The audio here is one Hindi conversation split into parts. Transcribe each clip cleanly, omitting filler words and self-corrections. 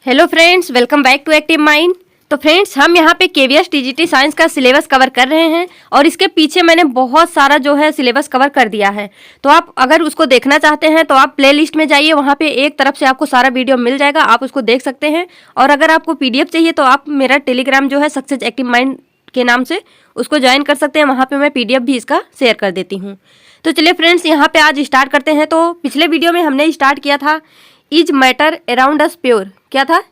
Hello friends, welcome back to active mind. तो फ्रेंड्स, हम यहाँ पे केवीएस टीजीटी साइंस का सिलेबस कवर कर रहे हैं और इसके पीछे मैंने बहुत सारा जो है सिलेबस कवर कर दिया है। तो आप अगर उसको देखना चाहते हैं तो आप प्लेलिस्ट में जाइए, वहाँ पे एक तरफ से आपको सारा वीडियो मिल जाएगा, आप उसको देख सकते हैं। और अगर आपको पीडीएफ चाहिए तो आप मेरा टेलीग्राम जो है सक्सेस एक्टिव माइंड के नाम से उसको ज्वाइन कर सकते हैं, वहाँ पर मैं पीडीएफ भी इसका शेयर कर देती हूँ। तो चलिए फ्रेंड्स, यहाँ पे आज स्टार्ट करते हैं। तो पिछले वीडियो में हमने स्टार्ट किया था is matter around us pure. क्या था?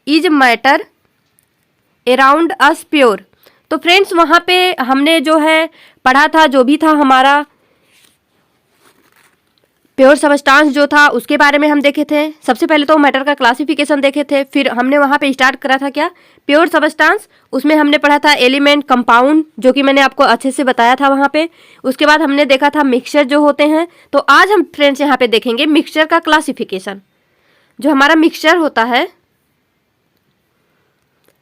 Is matter around us pure. तो फ्रेंड्स, वहाँ पे हमने जो है पढ़ा था, जो भी था हमारा प्योर सबस्टांस जो था उसके बारे में हम देखे थे। सबसे पहले तो मैटर का क्लासिफिकेशन देखे थे, फिर हमने वहाँ पे स्टार्ट करा था क्या, प्योर सबस्टांस। उसमें हमने पढ़ा था एलिमेंट, कंपाउंड, जो कि मैंने आपको अच्छे से बताया था वहाँ पे। उसके बाद हमने देखा था मिक्सचर जो होते हैं। तो आज हम फ्रेंड्स यहाँ पे देखेंगे मिक्सचर का क्लासिफिकेशन। जो हमारा मिक्सचर होता है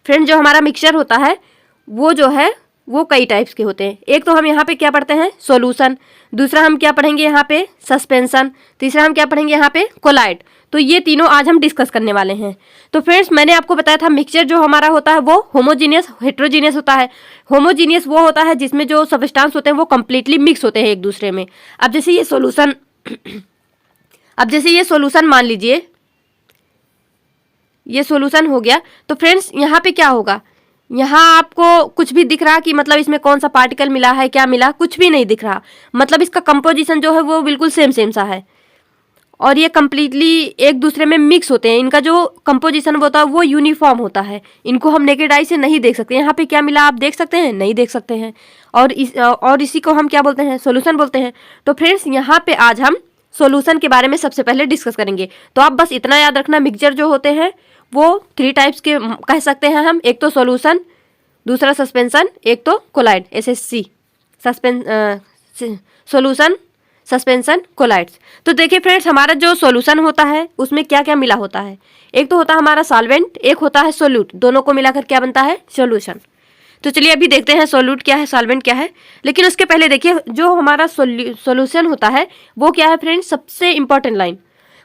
फ्रेंड्स, जो हमारा मिक्सचर होता है वो जो है वो कई टाइप्स के होते हैं। एक तो हम यहाँ पे क्या पढ़ते हैं, सॉल्यूशन। दूसरा हम क्या पढ़ेंगे यहाँ पे, सस्पेंशन। तीसरा हम क्या पढ़ेंगे यहाँ पे, कोलाइड। तो ये तीनों आज हम डिस्कस करने वाले हैं। तो फ्रेंड्स, मैंने आपको बताया था मिक्सचर जो हमारा होता है वो होमोजीनियस, हेट्रोजीनियस होता है। होमोजीनियस वो होता है जिसमें जो सब्सटेंस होते हैं वो कंप्लीटली मिक्स होते हैं एक दूसरे में। अब जैसे ये सॉल्यूशन मान लीजिए, ये सॉल्यूशन हो गया। तो फ्रेंड्स, यहाँ पे क्या होगा, यहाँ आपको कुछ भी दिख रहा कि मतलब इसमें कौन सा पार्टिकल मिला है, क्या मिला, कुछ भी नहीं दिख रहा। मतलब इसका कंपोजिशन जो है वो बिल्कुल सेम सा है और ये कम्प्लीटली एक दूसरे में मिक्स होते हैं। इनका जो कंपोजिशन होता है वो यूनिफॉर्म होता है। इनको हम नेकेड आई से नहीं देख सकते। यहाँ पे क्या मिला आप देख सकते हैं? नहीं देख सकते हैं। और इसी को हम क्या बोलते हैं, सॉल्यूशन बोलते हैं। तो फ्रेंड्स, यहाँ पे आज हम सॉल्यूशन के बारे में सबसे पहले डिस्कस करेंगे। तो आप बस इतना याद रखना, मिक्सचर जो होते हैं वो 3 टाइप्स के कह सकते हैं हम। एक तो सॉल्यूशन, दूसरा सस्पेंशन, एक तो colloid. SSC, solution, suspension, colloids. तो देखिए फ्रेंड्स, हमारा जो सॉल्यूशन होता है उसमें क्या क्या मिला होता है। एक तो होता है हमारा सॉल्वेंट, एक होता है सोल्यूट। दोनों को मिलाकर क्या बनता है, सॉल्यूशन। तो चलिए अभी देखते हैं सोल्यूट क्या है, सॉल्वेंट क्या है। लेकिन उसके पहले देखिए, जो हमारा सॉल्यूशन होता है वो क्या है फ्रेंड्स, सबसे इंपॉर्टेंट लाइन,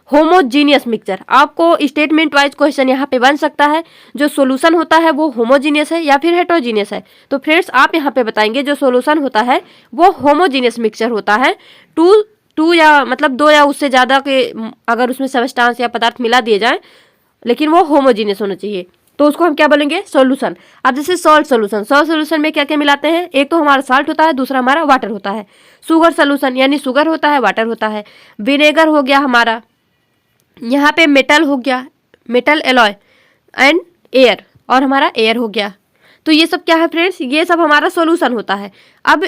होमोजीनियस मिक्सचर। आपको स्टेटमेंट वाइज क्वेश्चन यहाँ पे बन सकता है, जो सॉल्यूशन होता है वो होमोजीनियस है या फिर हेटेरोजीनियस है। तो फ्रेंड्स, आप यहाँ पे बताएंगे जो सॉल्यूशन होता है वो होमोजीनियस मिक्सचर होता है। टू या मतलब 2 या उससे ज़्यादा के अगर उसमें सब्सटेंस या पदार्थ मिला दिए जाए, लेकिन वो होमोजीनियस होना चाहिए, तो उसको हम क्या बोलेंगे, सॉल्यूशन। अब जैसे सॉल्ट सॉल्यूशन में क्या क्या मिलाते हैं, एक तो हमारा साल्ट होता है, दूसरा हमारा वाटर होता है। शुगर सॉल्यूशन यानी शुगर होता है, वाटर होता है। विनेगर हो गया हमारा, यहाँ पे मेटल हो गया, मेटल एलॉय, एंड एयर, और हमारा एयर हो गया। तो ये सब क्या है फ्रेंड्स, ये सब हमारा सॉल्यूशन होता है। अब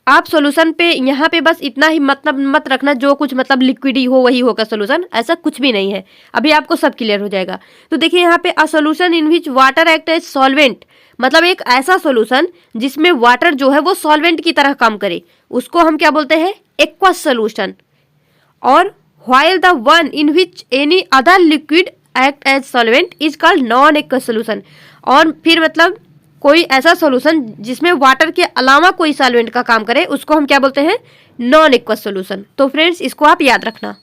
आप सॉल्यूशन पे यहाँ पे बस इतना ही मतलब मत रखना जो कुछ मतलब लिक्विड ही हो वही होगा सॉल्यूशन, ऐसा कुछ भी नहीं है। अभी आपको सब क्लियर हो जाएगा। तो देखिए यहाँ पे a solution in which water act as solvent, मतलब एक ऐसा सॉल्यूशन जिसमें वाटर जो है वो सॉल्वेंट की तरह काम करे, उसको हम क्या बोलते हैं, एक्वस सॉल्यूशन। और while the one in which any other liquid act as solvent is called non-aqueous solution। और फिर मतलब कोई ऐसा सॉल्यूशन जिसमें वाटर के अलावा कोई सॉल्वेंट का काम करे उसको हम क्या बोलते हैं, नॉन एक्वस सॉल्यूशन। तो फ्रेंड्स, इसको आप याद रखना।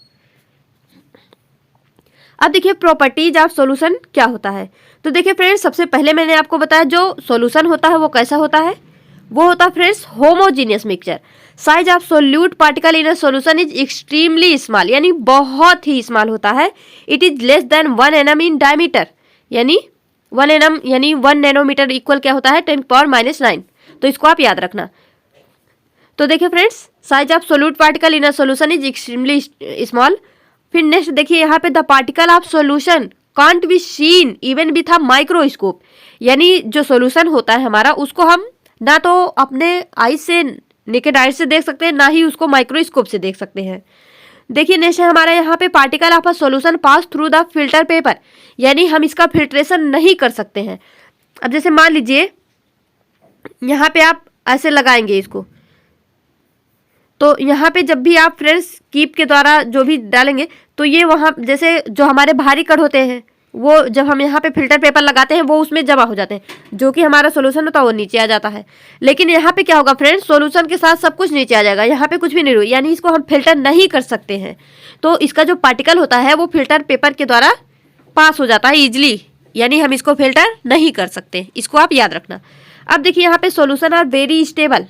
अब देखिए प्रॉपर्टीज ऑफ सॉल्यूशन क्या होता है। तो देखिए फ्रेंड्स, सबसे पहले मैंने आपको बताया जो सॉल्यूशन होता है वो कैसा होता है, वो होता है friends homogeneous mixture. Size of solute particle in a solution is extremely small, यानी बहुत ही स्मॉल होता है। It is less than 1 nm in diameter, यानी 1 nm यानी 1 नैनोमीटर इक्वल क्या होता है, 10⁻⁹। तो इसको आप याद रखना। तो देखिए friends, size of solute particle in a solution is extremely small. फिर नेक्स्ट देखिए यहाँ पे, the particle of solution can't be seen even with a microscope, यानी जो सॉल्यूशन होता है हमारा उसको हम ना तो अपने आई से, नेकेड आई से देख सकते हैं, ना ही उसको माइक्रोस्कोप से देख सकते हैं। देखिए नेक्स्ट है हमारा यहाँ पे, particle of a solution pass through the filter paper, यानी हम इसका फिल्ट्रेशन नहीं कर सकते हैं। अब जैसे मान लीजिए यहाँ पे आप ऐसे लगाएंगे इसको, तो यहाँ पे जब भी आप फ्रेंड्स कीप के द्वारा जो भी डालेंगे तो ये वहाँ जैसे जो हमारे भारी कण होते हैं वो जब हम यहाँ पे फिल्टर पेपर लगाते हैं वो उसमें जमा हो जाते हैं, जो कि हमारा सॉल्यूशन होता है वो नीचे आ जाता है। लेकिन यहाँ पे क्या होगा फ्रेंड्स, सॉल्यूशन के साथ सब कुछ नीचे आ जाएगा, यहाँ पे कुछ भी नहीं होगा, यानी इसको हम फिल्टर नहीं कर सकते हैं। तो इसका जो पार्टिकल होता है वो फिल्टर पेपर के द्वारा पास हो जाता है इजिली, यानी हम इसको फिल्टर नहीं कर सकते, इसको आप याद रखना। अब देखिए यहाँ पे सॉल्यूशन आर वेरी स्टेबल,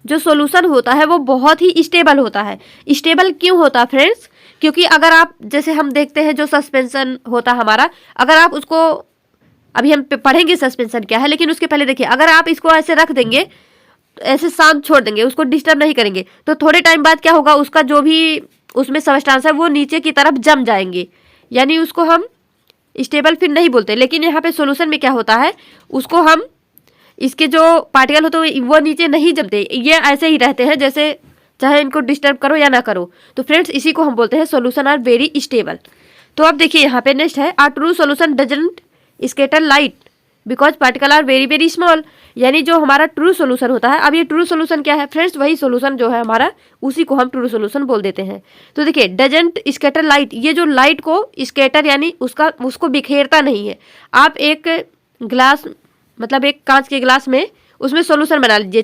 जो सॉल्यूशन होता है वो बहुत ही स्टेबल होता है। स्टेबल क्यों होता है फ्रेंड्स? क्योंकि अगर आप, जैसे हम देखते हैं जो सस्पेंशन होता है हमारा, अगर आप उसको, अभी हम पढ़ेंगे सस्पेंशन क्या है, लेकिन उसके पहले देखिए, अगर आप इसको ऐसे रख देंगे, ऐसे शांत छोड़ देंगे, उसको डिस्टर्ब नहीं करेंगे, तो थोड़े टाइम बाद क्या होगा, उसका जो भी उसमें सब्सटेंस है वो नीचे की तरफ जम जाएंगे, यानी उसको हम स्टेबल फिर नहीं बोलते। लेकिन यहाँ पे सॉल्यूशन में क्या होता है, उसको हम, इसके जो पार्टिकल होते हैं वो नीचे नहीं जमते, ये ऐसे ही रहते हैं जैसे, चाहे इनको डिस्टर्ब करो या ना करो। तो फ्रेंड्स इसी को हम बोलते हैं सॉल्यूशन आर वेरी स्टेबल। तो अब देखिए यहाँ पे नेक्स्ट है, are true solution doesn't scatter light because particle are very very small, यानी जो हमारा ट्रू सॉल्यूशन होता है। अब ये ट्रू सॉल्यूशन क्या है फ्रेंड्स? वही सॉल्यूशन जो है हमारा, उसी को हम ट्रू सॉल्यूशन बोल देते हैं। तो देखिए डजंट स्कैटर लाइट, ये जो लाइट को स्कैटर यानी उसको बिखेरता नहीं है। आप एक ग्लास, मतलब एक कांच के ग्लास में उसमें सॉल्यूशन बना लीजिए,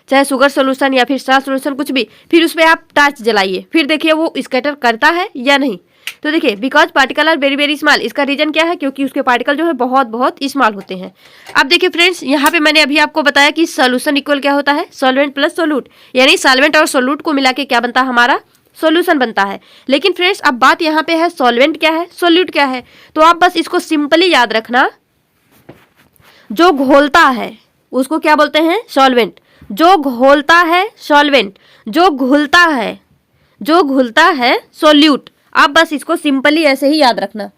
चाहे शुगर सॉल्यूशन या फिर स्टार सॉल्यूशन, कुछ भी, फिर उसमें आप टार्च जलाइए, फिर देखिए वो स्कैटर करता है या नहीं। तो देखिए because particle are very very small, इसका रीजन क्या है? क्योंकि उसके पार्टिकल जो है बहुत बहुत स्मॉल होते हैं। अब देखिए फ्रेंड्स, यहाँ पे मैंने अभी आपको बताया कि सॉल्यूशन इक्वल क्या होता है? सॉल्वेंट प्लस सोल्यूट, यानी सॉल्वेंट और सोल्यूट को मिला के क्या बनता है? हमारा सॉल्यूशन बनता है। लेकिन फ्रेंड्स अब बात यहाँ पे है, सॉल्वेंट क्या है, सोल्यूट क्या है? तो आप बस इसको सिंपली याद रखना, जो घोलता है उसको क्या बोलते हैं? सॉल्वेंट। जो घोलता है सॉल्वेंट, जो घुलता है सोल्यूट। आप बस इसको सिंपली ऐसे ही याद रखना,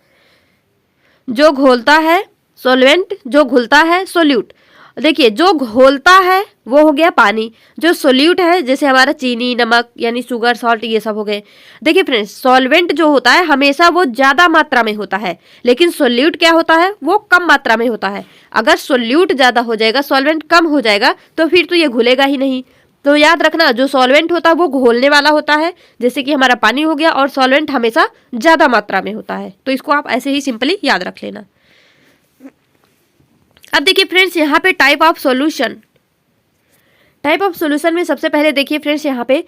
जो घोलता है सॉल्वेंट, जो घुलता है सोल्यूट। देखिए जो घोलता है वो हो गया पानी, जो सोल्यूट है जैसे हमारा चीनी, नमक यानी शुगर, सॉल्ट, ये सब हो गए। देखिए फ्रेंड्स, सॉल्वेंट जो होता है हमेशा वो ज़्यादा मात्रा में होता है, लेकिन सोल्यूट क्या होता है? वो कम मात्रा में होता है। अगर सोल्यूट ज़्यादा हो जाएगा, सॉल्वेंट कम हो जाएगा, तो फिर तो ये घुलेगा ही नहीं। तो याद रखना, जो सॉल्वेंट होता है वो घोलने वाला होता है, जैसे कि हमारा पानी हो गया, और सॉल्वेंट हमेशा ज़्यादा मात्रा में होता है। तो इसको आप ऐसे ही सिंपली याद रख लेना। अब देखिए फ्रेंड्स, यहाँ पे टाइप ऑफ सॉल्यूशन में सबसे पहले देखिए फ्रेंड्स, यहाँ पे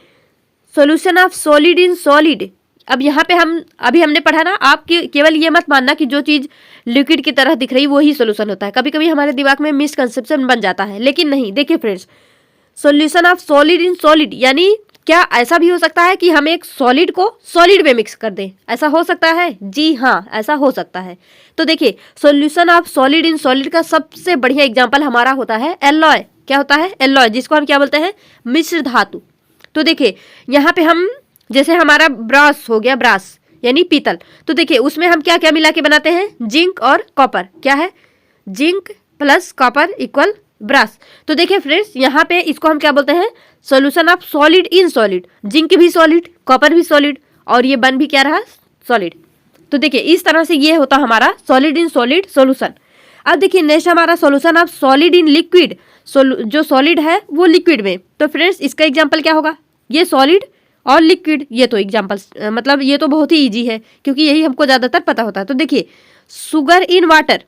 solution of solid in solid. अब यहाँ पे हमने पढ़ा ना, आप केवल ये मत मानना कि जो चीज़ लिक्विड की तरह दिख रही वो ही सॉल्यूशन होता है। कभी कभी हमारे दिमाग में मिसकंसेप्शन बन जाता है, लेकिन नहीं। देखिए friends, solution of solid in solid, यानी क्या ऐसा भी हो सकता है कि हम एक सॉलिड को सॉलिड में मिक्स कर दें? ऐसा हो सकता है? जी हाँ, ऐसा हो सकता है। तो देखिए solution of solid in solid का सबसे बढ़िया एग्जांपल हमारा होता है एलॉय। क्या होता है? एलॉय, जिसको हम क्या बोलते हैं? मिश्र धातु। तो देखिए यहाँ पे हम, जैसे हमारा ब्रास हो गया, ब्रास यानी पीतल, तो देखिए उसमें हम क्या क्या मिला के बनाते हैं? जिंक और कॉपर। क्या है? Zinc plus copper equal brass. तो देखिए फ्रेंड्स, यहाँ पे इसको हम क्या बोलते हैं? Solution of solid in solid. Zinc भी सॉलिड, कॉपर भी सॉलिड, और ये बन भी क्या रहा? सॉलिड। तो देखिए इस तरह से ये होता हमारा सॉलिड इन सॉलिड सॉल्यूशन। अब देखिए नेक्स्ट हमारा solution of solid in liquid. जो सॉलिड है वो लिक्विड में। तो फ्रेंड्स इसका एग्जाम्पल क्या होगा? ये सॉलिड और लिक्विड, ये तो एग्जाम्पल, मतलब ये तो बहुत ही ईजी है, क्योंकि यही हमको ज़्यादातर पता होता है। तो देखिए शुगर इन वाटर,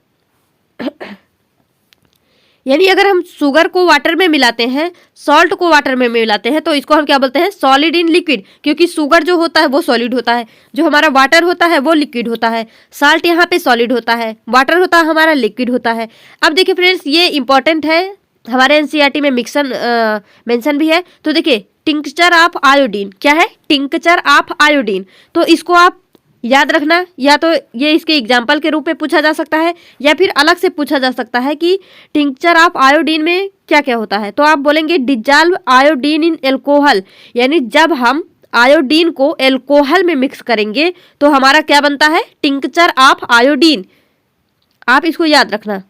यानी अगर हम शुगर को वाटर में मिलाते हैं, सॉल्ट को वाटर में मिलाते हैं, तो इसको हम क्या बोलते हैं? Solid in liquid. क्योंकि शुगर जो होता है वो सॉलिड होता है, जो हमारा वाटर होता है वो लिक्विड होता है, साल्ट यहाँ पे सॉलिड होता है, वाटर होता है हमारा लिक्विड होता है। अब देखिए फ्रेंड्स, ये इंपॉर्टेंट है, हमारे एनसीईआरटी में मेंशन भी है। तो देखिए टिंक्चर ऑफ आयोडीन, क्या है? Tincture of iodine. तो इसको आप याद रखना, या तो ये इसके एग्जाम्पल के रूप में पूछा जा सकता है, या फिर अलग से पूछा जा सकता है कि टिंक्चर ऑफ आयोडीन में क्या क्या होता है। तो आप बोलेंगे डिजॉल्व आयोडीन इन एल्कोहल, यानी जब हम आयोडीन को एल्कोहल में मिक्स करेंगे तो हमारा क्या बनता है? Tincture of iodine. आप इसको याद रखना।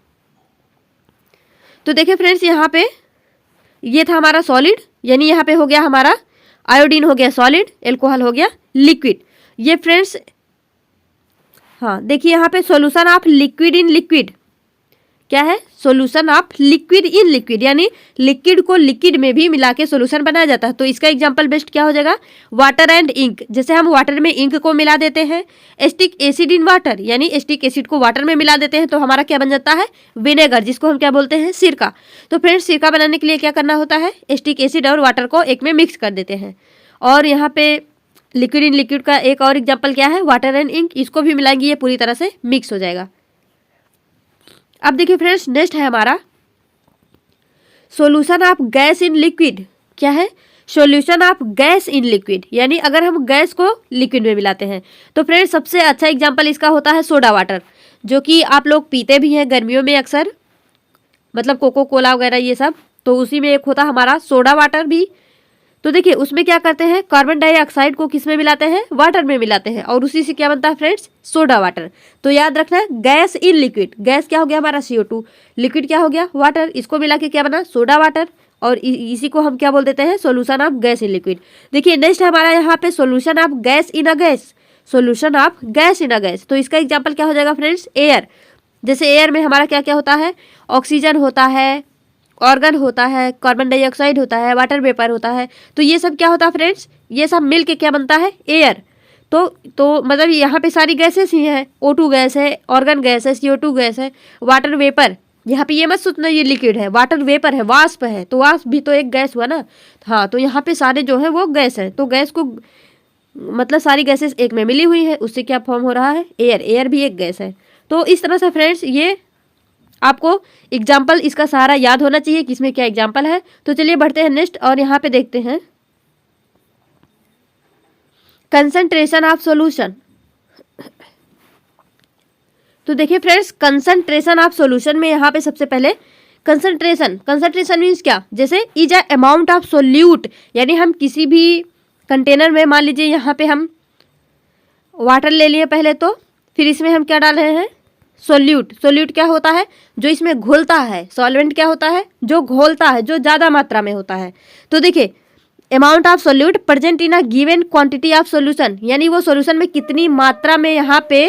तो देखिए फ्रेंड्स, यहाँ पे ये था हमारा सॉलिड, यानी यहाँ पे हो गया हमारा आयोडीन हो गया सॉलिड, एल्कोहल हो गया लिक्विड। ये फ्रेंड्स, हाँ देखिए यहाँ पे solution of liquid in liquid. क्या है? Solution of liquid in liquid, यानी लिक्विड को लिक्विड में भी मिला के सॉल्यूशन बनाया जाता है। तो इसका एग्जांपल बेस्ट क्या हो जाएगा? Water and ink. जैसे हम वाटर में इंक को मिला देते हैं, एस्टिक एसिड इन वाटर, यानी एस्टिक एसिड को वाटर में मिला देते हैं, तो हमारा क्या बन जाता है? विनेगर, जिसको हम क्या बोलते हैं? सिरका। तो फ्रेंड्स सिरका बनाने के लिए क्या करना होता है? एस्टिक एसिड और वाटर को एक में मिक्स कर देते हैं, और यहाँ पे लिक्विड इन लिक्विड का एक और एग्जाम्पल क्या है, वाटर एंड इंक। इसको भी मिलाएंगे, ये पूरी तरह से मिक्स हो जाएगा। अब देखिए फ्रेंड्स, नेक्स्ट है हमारा solution of gas in liquid. क्या है, solution of gas in liquid, यानी अगर हम गैस को लिक्विड में मिलाते हैं। तो फ्रेंड्स सबसे अच्छा एग्जांपल इसका होता है सोडा वाटर, जो कि आप लोग पीते भी हैं गर्मियों में अक्सर, मतलब कोको कोला वगैरह ये सब। तो उसी में एक होता हमारा सोडा वाटर भी। तो देखिए उसमें क्या करते हैं, कार्बन डाइऑक्साइड को किस में मिलाते हैं, वाटर में मिलाते हैं, और उसी से क्या बनता है फ्रेंड्स, सोडा वाटर। तो याद रखना, गैस इन लिक्विड, गैस क्या हो गया हमारा CO2, लिक्विड क्या हो गया वाटर, इसको मिला के क्या बना, सोडा वाटर, और इसी को हम क्या बोल देते हैं, solution of gas in liquid. देखिए नेक्स्ट हमारा यहाँ पे solution of gas in a gas, solution of gas in a gas. तो इसका एग्जाम्पल क्या हो जाएगा फ्रेंड्स, एयर। जैसे एयर में हमारा क्या क्या होता है, ऑक्सीजन होता है, ऑर्गन होता है, कार्बन डाइऑक्साइड होता है, वाटर वेपर होता है। तो ये सब क्या होता है फ्रेंड्स, ये सब मिल के क्या बनता है, एयर। तो मतलब यहाँ पे सारी गैसेस ही हैं, O2 गैस है, ऑर्गन गैस है, CO2 गैस है, वाटर वेपर। यहाँ पे ये मत सोचना ये लिक्विड है, वाटर वेपर है, वाष्प है, तो वाष्प भी तो एक गैस हुआ ना। हाँ, तो यहाँ पे सारे जो है वो गैस है। तो गैस को मतलब सारी गैसेस एक में मिली हुई है, उससे क्या फॉर्म हो रहा है, एयर। एयर भी एक गैस है। तो इस तरह से फ्रेंड्स ये आपको एग्जाम्पल इसका सारा याद होना चाहिए कि इसमें क्या एग्जाम्पल है। तो चलिए बढ़ते हैं नेक्स्ट, और यहाँ पे देखते हैं कंसंट्रेशन ऑफ सॉल्यूशन। तो देखिए फ्रेंड्स, कंसंट्रेशन ऑफ सॉल्यूशन में यहाँ पे सबसे पहले कंसंट्रेशन मीन्स क्या, जैसे is a amount of solute, यानी हम किसी भी कंटेनर में, मान लीजिए यहाँ पे हम वाटर ले लिए पहले, तो फिर इसमें हम क्या डाल रहे हैं, सोल्यूट। सोल्यूट क्या होता है, जो इसमें घोलता है। सॉल्वेंट क्या होता है, जो घोलता है, जो ज़्यादा मात्रा में होता है। तो देखिए amount of solute present in a given quantity of solution, यानी वो सोल्यूशन में कितनी मात्रा में यहाँ पे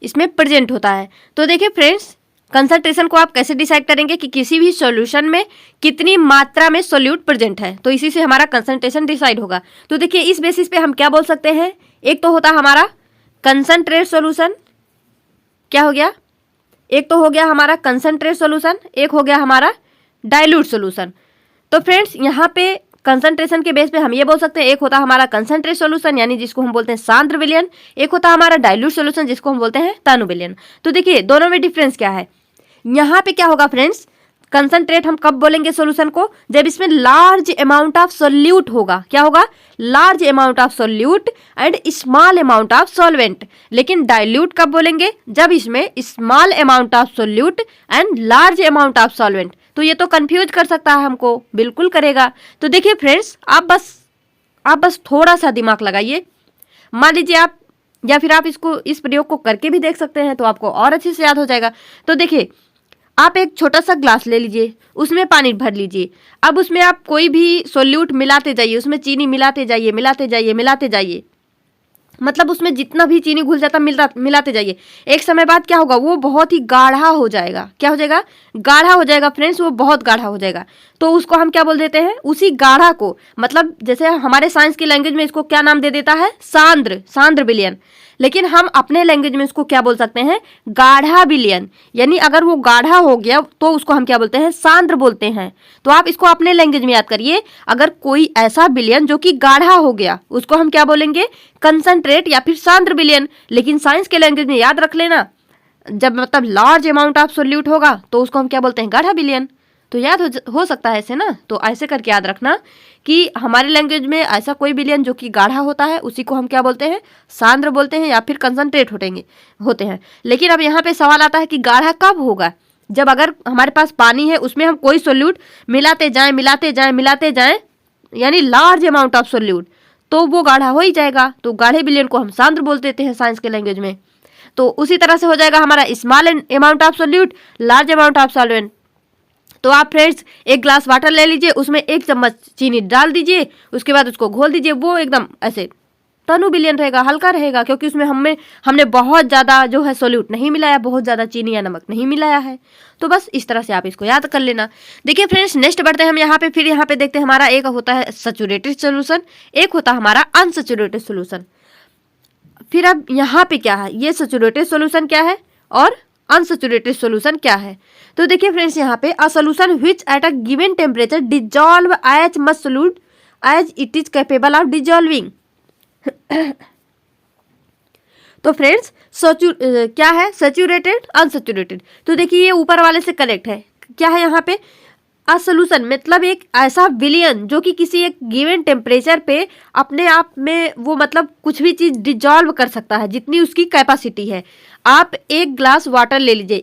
इसमें प्रेजेंट होता है। तो देखिए फ्रेंड्स, कंसंट्रेशन को आप कैसे डिसाइड करेंगे कि किसी भी सॉल्यूशन में कितनी मात्रा में सोल्यूट प्रेजेंट है, तो इसी से हमारा कंसंट्रेशन डिसाइड होगा। तो देखिए इस बेसिस पे हम क्या बोल सकते हैं, एक तो होता हमारा कंसंट्रेट सॉल्यूशन, क्या हो गया, एक तो हो गया हमारा कंसंट्रेट सॉल्यूशन, एक हो गया हमारा डाइल्यूट सॉल्यूशन। तो फ्रेंड्स यहाँ पे कंसंट्रेशन के बेस पे हम ये बोल सकते हैं, एक होता हमारा कंसंट्रेट सॉल्यूशन यानी जिसको हम बोलते हैं सांद्र विलयन, एक होता हमारा डाइल्यूट सॉल्यूशन जिसको हम बोलते हैं तानु विलयन। तो देखिए दोनों में डिफरेंस क्या है, यहाँ पे क्या होगा फ्रेंड्स, कंसंट्रेट हम कब बोलेंगे सॉल्यूशन को, जब इसमें लार्ज अमाउंट ऑफ सोल्यूट होगा। क्या होगा, large amount of solute and small amount of solvent. लेकिन डाइल्यूट कब बोलेंगे, जब इसमें small amount of solute and large amount of solvent. तो ये तो कंफ्यूज कर सकता है हमको, बिल्कुल करेगा। तो देखिए फ्रेंड्स, आप बस थोड़ा सा दिमाग लगाइए। मान लीजिए आप, या फिर आप इस प्रयोग को करके भी देख सकते हैं, तो आपको और अच्छे से याद हो जाएगा। तो देखिए आप एक छोटा सा ग्लास ले लीजिए, उसमें पानी भर लीजिए। अब उसमें आप कोई भी सोल्यूट मिलाते जाइए, उसमें चीनी मिलाते जाइए, मतलब उसमें जितना भी चीनी घुल जाता मिलाते जाइए। एक समय बाद क्या होगा, वो बहुत ही गाढ़ा हो जाएगा। क्या हो जाएगा, गाढ़ा हो जाएगा फ्रेंड्स, वो बहुत गाढ़ा हो जाएगा। तो उसको हम क्या बोल देते हैं, उसी गाढ़ा को, मतलब जैसे हमारे साइंस की लैंग्वेज में इसको क्या नाम दे देता है, सांद्र विलयन। लेकिन हम अपने लैंग्वेज में इसको क्या बोल सकते हैं, गाढ़ा विलयन। यानी अगर वो गाढ़ा हो गया तो उसको हम क्या बोलते हैं, सांद्र बोलते हैं। तो आप इसको अपने लैंग्वेज में याद करिए, अगर कोई ऐसा विलयन जो कि गाढ़ा हो गया उसको हम क्या बोलेंगे, कंसंट्रेट या फिर सांद्र विलयन। लेकिन साइंस के लैंग्वेज में याद रख लेना, जब मतलब लार्ज अमाउंट ऑफ सोल्यूट होगा तो उसको हम क्या बोलते हैं, गाढ़ा विलयन। तो याद हो सकता है ऐसे ना। तो ऐसे करके याद रखना कि हमारे लैंग्वेज में ऐसा कोई विलयन जो कि गाढ़ा होता है उसी को हम क्या बोलते हैं, सांद्र बोलते हैं या फिर कंसंट्रेट होते हैं। लेकिन अब यहाँ पे सवाल आता है कि गाढ़ा कब होगा, जब अगर हमारे पास पानी है उसमें हम कोई सोल्यूट मिलाते जाएं, यानी लार्ज अमाउंट ऑफ सोल्यूट, तो वो गाढ़ा हो ही जाएगा। तो गाढ़े विलयन को हम सांद्र बोल देते हैं साइंस के लैंग्वेज में। तो उसी तरह से हो जाएगा हमारा small amount of solute, large amount of solvent. तो आप फ्रेंड्स एक ग्लास वाटर ले लीजिए, उसमें 1 चम्मच चीनी डाल दीजिए, उसके बाद उसको घोल दीजिए। वो एकदम ऐसे तनु विलयन रहेगा, हल्का रहेगा, क्योंकि उसमें हमने बहुत ज़्यादा जो है सोल्यूट नहीं मिलाया, बहुत ज़्यादा चीनी या नमक नहीं मिलाया है। तो बस इस तरह से आप इसको याद कर लेना। देखिए फ्रेंड्स नेक्स्ट बढ़ते हैं हम यहाँ पे, फिर यहाँ पे देखते हैं हमारा एक होता है सैचुरेटेड सोल्यूशन, एक होता है हमारा अनसैचुरेटेड सोल्यूशन। फिर अब यहाँ पे क्या है, ये सैचुरेटेड सोल्यूशन क्या है और अनसैचुरेटेड सोल्यूशन क्या है। तो देखिए फ्रेंड्स यहाँ पे a solution which at a given temperature dissolve as much solute as it is capable of dissolving. तो फ्रेंड्स क्या है सैचुरेटेड अनसैचुरेटेड। तो देखिए ये ऊपर वाले से कनेक्ट है। क्या है यहाँ पे अ सोल्यूशन मतलब एक ऐसा विलियन जो कि किसी एक गिवन टेम्परेचर पे अपने आप में वो मतलब कुछ भी चीज़ डिजॉल्व कर सकता है जितनी उसकी कैपेसिटी है। आप एक ग्लास वाटर ले लीजिए,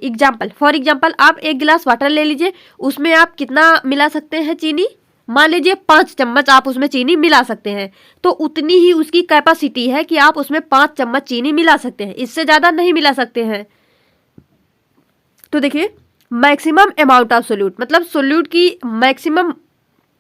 फॉर एग्जाम्पल आप एक गिलास वाटर ले लीजिए, उसमें आप कितना मिला सकते हैं चीनी, मान लीजिए 5 चम्मच आप उसमें चीनी मिला सकते हैं। तो उतनी ही उसकी कैपेसिटी है कि आप उसमें 5 चम्मच चीनी मिला सकते हैं, इससे ज़्यादा नहीं मिला सकते हैं। तो देखिए मैक्सिमम अमाउंट ऑफ सोल्यूट मतलब सोल्यूट की मैक्सिमम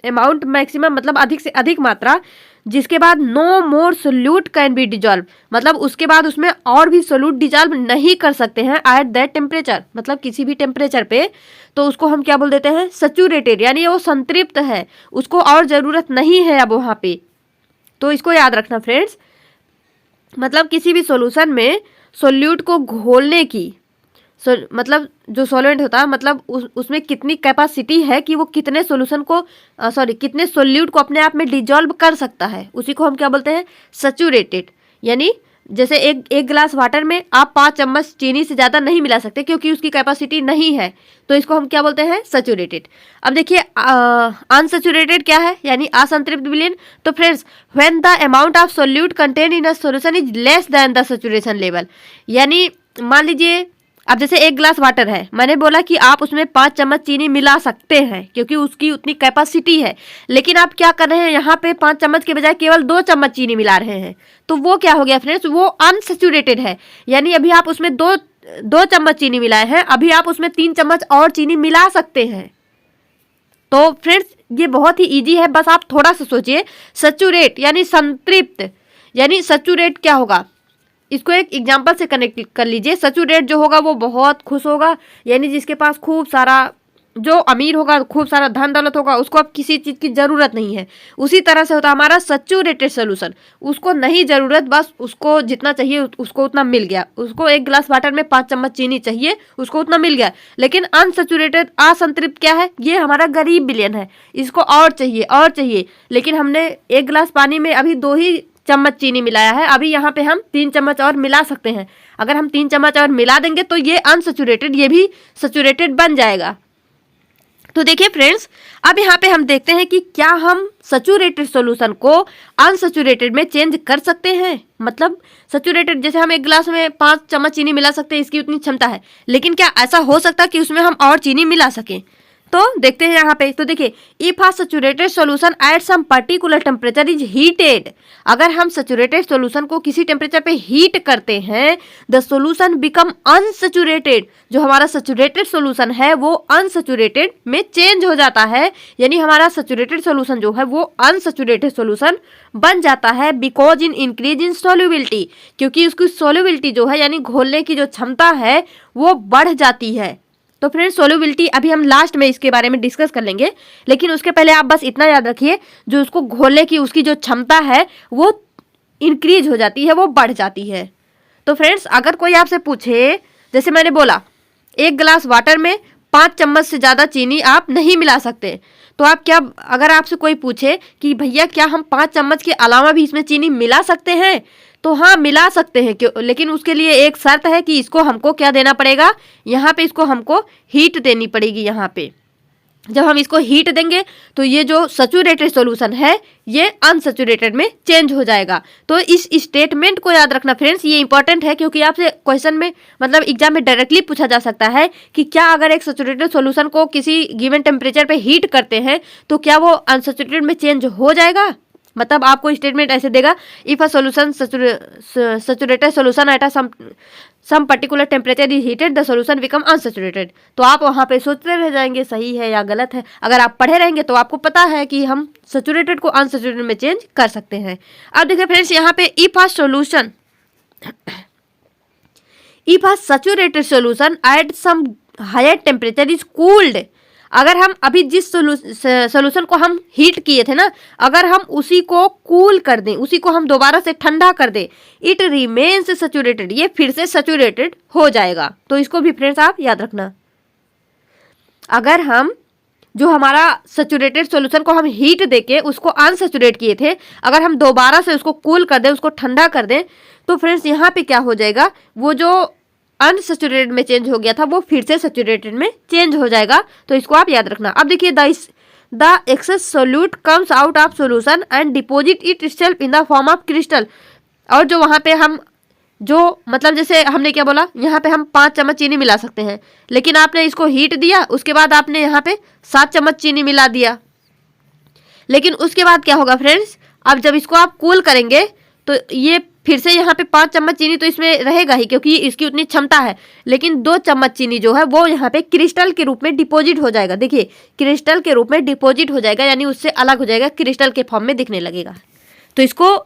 अमाउंट, मैक्सिमम मतलब अधिक से अधिक मात्रा, जिसके बाद no more solute can be dissolve मतलब उसके बाद उसमें और भी सोल्यूट डिजॉल्व नहीं कर सकते हैं एट दैट टेम्परेचर मतलब किसी भी टेम्परेचर पे। तो उसको हम क्या बोल देते हैं सैचुरेटेड, यानी वो संतृप्त है, उसको और ज़रूरत नहीं है अब वहाँ पे। तो इसको याद रखना फ्रेंड्स, मतलब किसी भी सॉल्यूशन में सोल्यूट को घोलने की मतलब जो सॉल्वेंट होता है मतलब उसमें कितनी कैपेसिटी है कि वो कितने सॉल्यूशन को कितने सोल्यूट को अपने आप में डिजॉल्व कर सकता है, उसी को हम क्या बोलते हैं सैचुरेटेड। यानी जैसे एक गिलास वाटर में आप 5 चम्मच चीनी से ज़्यादा नहीं मिला सकते क्योंकि उसकी कैपेसिटी नहीं है, तो इसको हम क्या बोलते हैं सैचुरेटेड। अब देखिए अनसैचुरेटेड क्या है, यानी असंतृप्त विलयन। तो friends when the amount of solute contain in a solution is less than the saturation level, यानी मान लीजिए अब जैसे एक गिलास वाटर है, मैंने बोला कि आप उसमें 5 चम्मच चीनी मिला सकते हैं क्योंकि उसकी उतनी कैपेसिटी है, लेकिन आप क्या कर रहे हैं यहाँ पे 5 चम्मच के बजाय केवल 2 चम्मच चीनी मिला रहे हैं, तो वो क्या हो गया फ्रेंड्स, वो अनसैचुरेटेड है। यानी अभी आप उसमें दो चम्मच चीनी मिलाए हैं, अभी आप उसमें 3 चम्मच और चीनी मिला सकते हैं। तो फ्रेंड्स ये बहुत ही ईजी है, बस आप थोड़ा सा सोचिए। सैचुरेट यानी संतृप्त, यानी सैचुरेट क्या होगा, इसको एक एग्जाम्पल से कनेक्ट कर लीजिए। सैचुरेट जो होगा वो बहुत खुश होगा, यानी जिसके पास खूब सारा, जो अमीर होगा, खूब सारा धन दौलत होगा, उसको अब किसी चीज़ की ज़रूरत नहीं है। उसी तरह से होता हमारा सैचुरेटेड सोल्यूशन, उसको नहीं ज़रूरत, बस उसको जितना चाहिए उसको उतना मिल गया। उसको एक गिलास वाटर में 5 चम्मच चीनी चाहिए, उसको उतना मिल गया। लेकिन अनसैचुरेटेड असंतृप्त क्या है, ये हमारा गरीब विलयन है, इसको और चाहिए, लेकिन हमने एक गिलास पानी में अभी 2 ही चम्मच चीनी मिलाया है, अभी यहाँ पे हम 3 चम्मच और मिला सकते हैं। अगर हम 3 चम्मच और मिला देंगे तो ये अनसैचुरेटेड, ये भी सैचुरेटेड बन जाएगा। तो देखिए फ्रेंड्स अब यहाँ पे हम देखते हैं कि क्या हम सैचुरेटेड सॉल्यूशन को अनसैचुरेटेड में चेंज कर सकते हैं। मतलब सैचुरेटेड जैसे हम एक गिलास में 5 चम्मच चीनी मिला सकते हैं, इसकी उतनी क्षमता है, लेकिन क्या ऐसा हो सकता है कि उसमें हम और चीनी मिला सकें। तो देखते हैं यहाँ पे, तो देखिए if a saturated solution at some particular temperature is heated, अगर हम सैचुरेटेड सॉल्यूशन को किसी टेम्परेचर पे हीट करते हैं, द सॉल्यूशन बिकम अनसैचुरेटेड, जो हमारा सैचुरेटेड सॉल्यूशन है वो अनसैचुरेटेड में चेंज हो जाता है। यानी हमारा सैचुरेटेड सॉल्यूशन जो है वो अनसैचुरेटेड सॉल्यूशन बन जाता है, because in increase in solubility, क्योंकि उसकी सोल्युबिलिटी जो है यानी घोलने की जो क्षमता है वो बढ़ जाती है। तो फ्रेंड्स सोल्युबिलिटी अभी हम लास्ट में इसके बारे में डिस्कस कर लेंगे, लेकिन उसके पहले आप बस इतना याद रखिए, जो उसको घोलने की उसकी जो क्षमता है वो इंक्रीज हो जाती है, वो बढ़ जाती है। तो फ्रेंड्स अगर कोई आपसे पूछे, जैसे मैंने बोला एक गिलास वाटर में 5 चम्मच से ज़्यादा चीनी आप नहीं मिला सकते, तो आप क्या, अगर आपसे कोई पूछे कि भैया क्या हम 5 चम्मच के अलावा भी इसमें चीनी मिला सकते हैं, तो हाँ मिला सकते हैं, क्यों, लेकिन उसके लिए एक शर्त है कि इसको हमको क्या देना पड़ेगा, यहाँ पे इसको हमको हीट देनी पड़ेगी। यहाँ पे जब हम इसको हीट देंगे तो ये जो सैचुरेटेड सॉल्यूशन है ये अनसैचुरेटेड में चेंज हो जाएगा। तो इस स्टेटमेंट को याद रखना फ्रेंड्स, ये इंपॉर्टेंट है क्योंकि आपसे क्वेश्चन में मतलब एग्जाम में डायरेक्टली पूछा जा सकता है कि क्या अगर एक सैचुरेटेड सॉल्यूशन को किसी गिवन टेम्परेचर पे हीट करते हैं तो क्या वो अनसैचुरेटेड में चेंज हो जाएगा। मतलब आपको स्टेटमेंट ऐसे देगा, if a solution saturated solution at some particular temperature is heated the solution become unsaturated. तो आप वहाँ पे सोचते रह जाएंगे सही है या गलत है। अगर आप पढ़े रहेंगे तो आपको पता है कि हम सैचुरेटेड को अनसैचुरेटेड में चेंज कर सकते हैं। अब देखिए फ्रेंड्स यहाँ पे if a saturated solution at some higher temperature is cooled, अगर हम अभी जिस सोल्यूशन को हम हीट किए थे ना, अगर हम उसी को कूल कर दें, उसी को हम दोबारा से ठंडा कर दें, इट रिमेन्स सैचुरेटेड, ये फिर से सैचुरेटेड हो जाएगा। तो इसको भी फ्रेंड्स आप याद रखना, अगर हम जो हमारा सैचुरेटेड सॉल्यूशन को हम हीट देके उसको अनसैचुरेट किए थे, अगर हम दोबारा से उसको कूल कर दें, उसको ठंडा कर दें, तो फ्रेंड्स यहाँ पे क्या हो जाएगा, वो जो अनसैचुरेटेड में चेंज हो गया था वो फिर से सैचुरेटेड में चेंज हो जाएगा। तो इसको आप याद रखना। अब देखिए the excess solute comes out of solution and deposit it itself in the form of crystal. और जो वहाँ पे हम जो मतलब जैसे हमने क्या बोला, यहाँ पे हम 5 चम्मच चीनी मिला सकते हैं, लेकिन आपने इसको हीट दिया, उसके बाद आपने यहाँ पे 7 चम्मच चीनी मिला दिया। लेकिन उसके बाद क्या होगा फ्रेंड्स, अब जब इसको आप कूल करेंगे तो ये फिर से यहाँ पे 5 चम्मच चीनी तो इसमें रहेगा ही, क्योंकि इसकी उतनी क्षमता है। लेकिन 2 चम्मच चीनी जो है वो यहाँ पे क्रिस्टल के रूप में डिपॉजिट हो जाएगा। देखिए क्रिस्टल के रूप में डिपॉजिट हो जाएगा, यानी उससे अलग हो जाएगा, क्रिस्टल के फॉर्म में दिखने लगेगा। तो इसको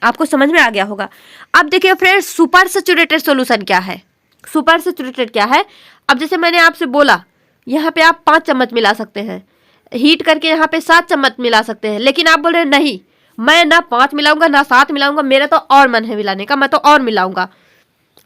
आपको समझ में आ गया होगा। अब देखिए फ्रेंड्स, सुपर सैचुरेटेड सॉल्यूशन क्या है। सुपर सैचुरेटेड क्या है, अब जैसे मैंने आपसे बोला यहाँ पे आप 5 चम्मच मिला सकते हैं, हीट करके यहाँ पे 7 चम्मच मिला सकते हैं, लेकिन आप बोल रहे हैं नहीं, मैं ना 5 मिलाऊंगा ना 7 मिलाऊंगा, मेरा तो और मन है मिलाने का, मैं तो और मिलाऊंगा,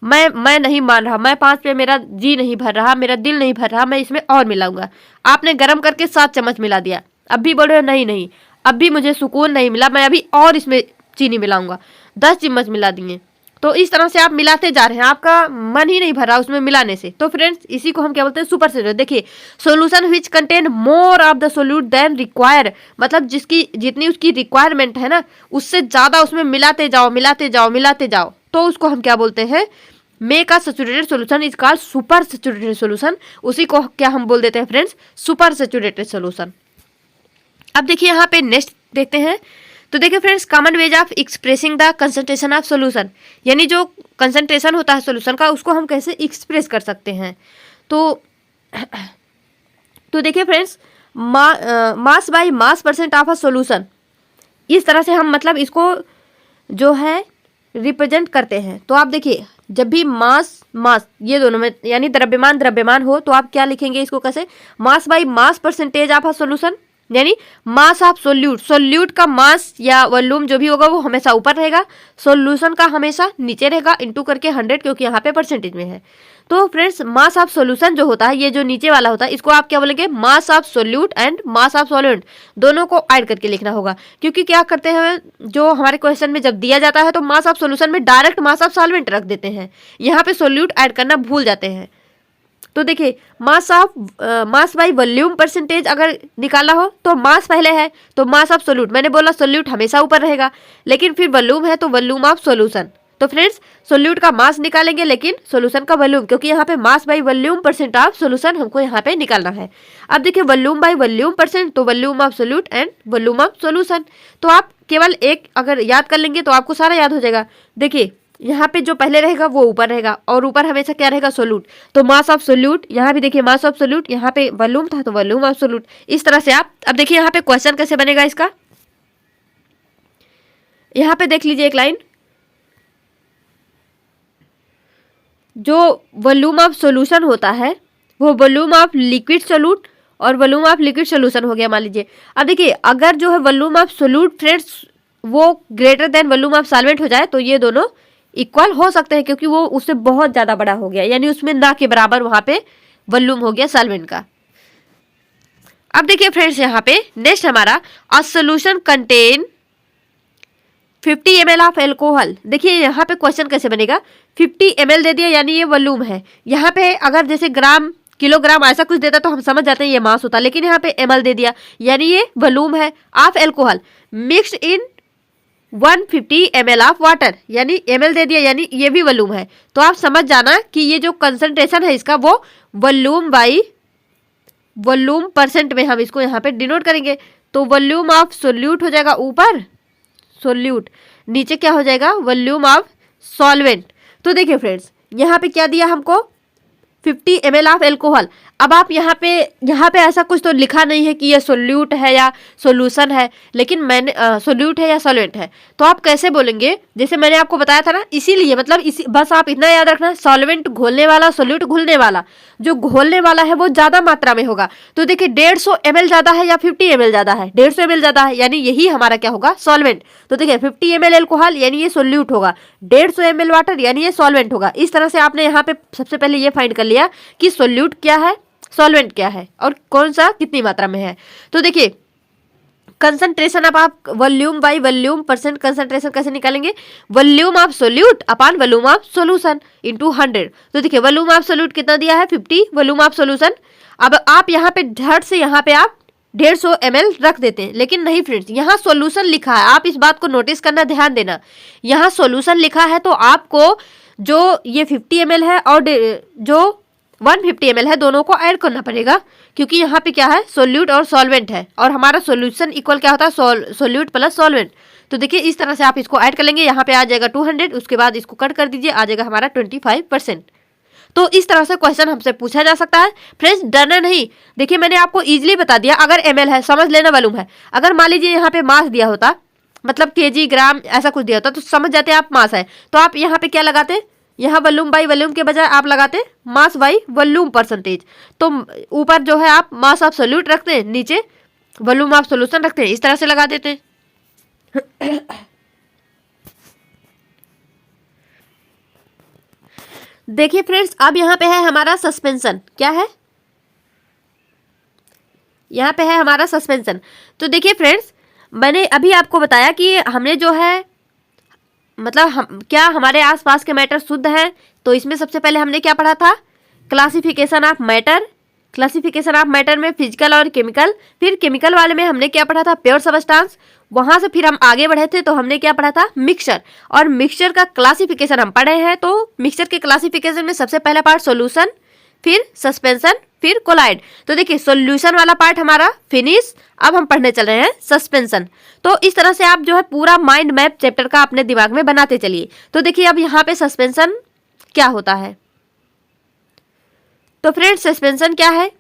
मैं नहीं मान रहा, मैं 5 पे मेरा जी नहीं भर रहा, मेरा दिल नहीं भर रहा, मैं इसमें और मिलाऊंगा। आपने गर्म करके 7 चम्मच मिला दिया, अब भी बोल रहे हो नहीं नहीं, अब भी मुझे सुकून नहीं मिला, मैं अभी और इसमें चीनी मिलाऊंगा, 10 चम्मच मिला दिए। तो इस तरह से आप मिलाते जा रहे हैं, आपका मन ही नहीं भर रहा उसमें मिलाने से। तो फ्रेंड्स इसी को हम क्या बोलते हैं, सुपर सैचुरेटेड। देखिए solution which contain more of the solute than require, मतलब जिसकी जितनी उसकी रिक्वायरमेंट है ना, उससे ज़्यादा उसमें मिलाते जाओ मिलाते जाओ मिलाते जाओ, तो उसको हम क्या बोलते हैं, make a saturated solution is called super saturated solution. उसी को क्या हम बोल देते हैं फ्रेंड्स, सुपर सैचुरेटेड सॉल्यूशन। अब देखिए यहाँ पे नेक्स्ट देखते हैं। तो देखिए friends, common ways of expressing the concentration of solution, यानी जो कंसंट्रेशन होता है सॉल्यूशन का उसको हम कैसे एक्सप्रेस कर सकते हैं। तो देखिए friends, mass by mass percent of a solution, इस तरह से हम मतलब इसको जो है रिप्रेजेंट करते हैं। तो आप देखिए जब भी मास ये दोनों में यानी द्रव्यमान हो, तो आप क्या लिखेंगे इसको कैसे, mass by mass percentage of a solution, यानी मास ऑफ सोल्यूट का मास या वॉल्यूम जो भी होगा वो हमेशा ऊपर रहेगा, सॉल्यूशन का हमेशा नीचे रहेगा, इंटू करके 100, क्योंकि यहाँ पे परसेंटेज में है। तो फ्रेंड्स मास ऑफ सॉल्यूशन जो होता है, ये जो नीचे वाला होता है, इसको आप क्या बोलेंगे, mass of solute and mass of solvent, दोनों को ऐड करके लिखना होगा। क्योंकि क्या करते हैं, जो हमारे क्वेश्चन में जब दिया जाता है तो मास ऑफ सॉल्यूशन में डायरेक्ट मास ऑफ सॉल्वेंट रख देते हैं, यहाँ पे सोल्यूट ऐड करना भूल जाते हैं। तो देखिए मास बाई वॉल्यूम परसेंटेज अगर निकालना हो तो मास पहले है, तो मास ऑफ सोल्यूट, मैंने बोला सोल्यूट हमेशा ऊपर रहेगा, लेकिन फिर वॉल्यूम है तो वॉल्यूम ऑफ सोल्यूशन। तो फ्रेंड्स सोल्यूट का मास निकालेंगे, लेकिन सोल्यूशन का वॉल्यूम, क्योंकि यहाँ पे mass by volume percent of solution हमको यहाँ पे निकालना है। अब देखिए वॉल्यूम बाई वॉल्यूम परसेंट, तो volume of solute and volume of solution. तो आप केवल एक अगर याद कर लेंगे तो आपको सारा याद हो जाएगा। देखिए यहाँ पे जो पहले रहेगा वो ऊपर रहेगा, और ऊपर हमेशा क्या रहेगा, सोल्यूट, तो मास ऑफ सोल्यूट, यहाँ भी देखिए मास ऑफ सोल्यूट, यहाँ पे वॉल्यूम था तो वॉल्यूम ऑफ सोल्यूट। इस तरह से आप अब देखिए यहाँ पे क्वेश्चन कैसे बनेगा इसका, यहाँ पे देख लीजिए एक लाइन, जो वॉल्यूम ऑफ सोल्यूशन होता है वो वॉल्यूम ऑफ लिक्विड सोल्यूट और वॉल्यूम ऑफ लिक्विड सोल्यूशन हो गया मान लीजिए। अब देखिए अगर जो है वॉल्यूम ऑफ सोल्यूट फ्रेंड्स वो greater than volume of solvent हो जाए तो ये दोनों इक्वल हो सकते हैं, क्योंकि वो उससे बहुत ज़्यादा बड़ा हो गया, यानी उसमें ना के बराबर वहाँ पे वॉल्यूम हो गया सॉल्वेंट का। अब देखिए फ्रेंड्स यहाँ पे नेक्स्ट हमारा a solution contain 50 ml of alcohol. देखिए यहाँ पे क्वेश्चन कैसे बनेगा, 50 ml दे दिया यानी ये वॉल्यूम है, यहाँ पे अगर जैसे ग्राम किलोग्राम ऐसा कुछ देता तो हम समझ जाते हैं ये मास होता, लेकिन यहाँ पे ml दे दिया यानी ये वॉल्यूम है of alcohol mixed in 150 ml of water, यानी ml दे दिया यानी ये भी वॉल्यूम है। तो आप समझ जाना कि ये जो कंसंट्रेशन है इसका वो वॉल्यूम बाई वॉल्यूम परसेंट में हम इसको यहाँ पे डिनोट करेंगे। तो वॉल्यूम ऑफ सोल्यूट हो जाएगा ऊपर सोल्यूट, नीचे क्या हो जाएगा वॉल्यूम ऑफ सॉल्वेंट। तो देखिए फ्रेंड्स यहाँ पे क्या दिया हमको 50 ml ऑफ एल्कोहल। अब आप यहाँ पे ऐसा कुछ तो लिखा नहीं है कि ये सोल्यूट है या सोल्यूशन है, लेकिन मैंने सोल्यूट है या सॉल्वेंट है, तो आप कैसे बोलेंगे, जैसे मैंने आपको बताया था ना, इसीलिए मतलब इसी बस आप इतना याद रखना, सॉल्वेंट घोलने वाला सोल्यूट घुलने वाला, जो घोलने वाला है वो ज़्यादा मात्रा में होगा। तो देखिए 150 ml ज़्यादा है या 50 ml ज़्यादा है, 150 ml ज़्यादा है यानी यही हमारा क्या होगा सॉल्वेंट। तो देखिए 50 ml एल्कोहल यानी ये सोल्यूट होगा, 150 ml वाटर यानी ये सॉल्वेंट होगा। इस तरह से आपने यहाँ पे सबसे पहले ये फाइंड कर लिया कि सोल्यूट क्या है, सॉल्वेंट क्या है और कौन सा कितनी मात्रा में है। तो देखिए कंसंट्रेशन, अब आप volume by volume percent concentration कैसे निकालेंगे, volume of solute upon volume of solution into 100। तो देखिए वॉल्यूम ऑफ सोल्यूट कितना दिया है 50, वॉल्यूम ऑफ सॉल्यूशन, अब आप यहाँ पे झट से यहाँ पे आप 150 ml रख देते हैं, लेकिन नहीं फ्रेंड्स, यहाँ सॉल्यूशन लिखा है, आप इस बात को नोटिस करना, ध्यान देना, यहाँ सॉल्यूशन लिखा है तो आपको जो ये 50 ml है और जो 150 ml है दोनों को ऐड करना पड़ेगा, क्योंकि यहाँ पे क्या है सोल्यूट और सॉल्वेंट है और हमारा सॉल्यूशन इक्वल क्या होता है सोल्यूट प्लस सॉल्वेंट। तो देखिए इस तरह से आप इसको ऐड कर लेंगे, यहाँ पे आ जाएगा 200, उसके बाद इसको कट कर दीजिए, आ जाएगा हमारा 25%। तो इस तरह से क्वेश्चन हमसे पूछा जा सकता है। फ्रेंड्स डरना नहीं, देखिए मैंने आपको इजीली बता दिया, अगर ml है समझ लेना वॉल्यूम है। अगर मान लीजिए यहाँ पे मास दिया होता, मतलब केजी ग्राम ऐसा कुछ दिया होता तो समझ जाते आप मास है, तो आप यहाँ पे क्या लगाते, यहाँ वॉल्यूम बाई वॉल्यूम के बजाय आप लगाते मास बाई वॉल्यूम परसेंटेज। तो ऊपर जो है आप मास ऑफ सोल्यूट रखते हैं, नीचे वॉल्यूम ऑफ सोल्यूशन रखते हैं, इस तरह से लगा देते हैं। देखिए फ्रेंड्स अब यहाँ पे है हमारा सस्पेंशन, क्या है, यहाँ पे है हमारा सस्पेंशन। तो देखिए फ्रेंड्स मैंने अभी आपको बताया कि हमने जो है मतलब क्या हमारे आसपास के मैटर शुद्ध है, तो इसमें सबसे पहले हमने क्या पढ़ा था, classification of matter. Classification of matter में फिजिकल और केमिकल, फिर केमिकल वाले में हमने क्या पढ़ा था, प्योर सबस्टांस। वहां से फिर हम आगे बढ़े थे तो हमने क्या पढ़ा था, मिक्सचर, और मिक्सचर का क्लासिफिकेशन हम पढ़े हैं। तो मिक्सचर के क्लासिफिकेशन में सबसे पहला पार्ट सॉल्यूशन, फिर सस्पेंशन, फिर कोलाइड। तो देखिए सॉल्यूशन वाला पार्ट हमारा फिनिश, अब हम पढ़ने चल रहे हैं सस्पेंशन। तो इस तरह से आप जो है पूरा माइंड मैप चैप्टर का अपने दिमाग में बनाते चलिए। तो देखिए अब यहाँ पे सस्पेंशन क्या होता है, तो फ्रेंड्स सस्पेंशन क्या है,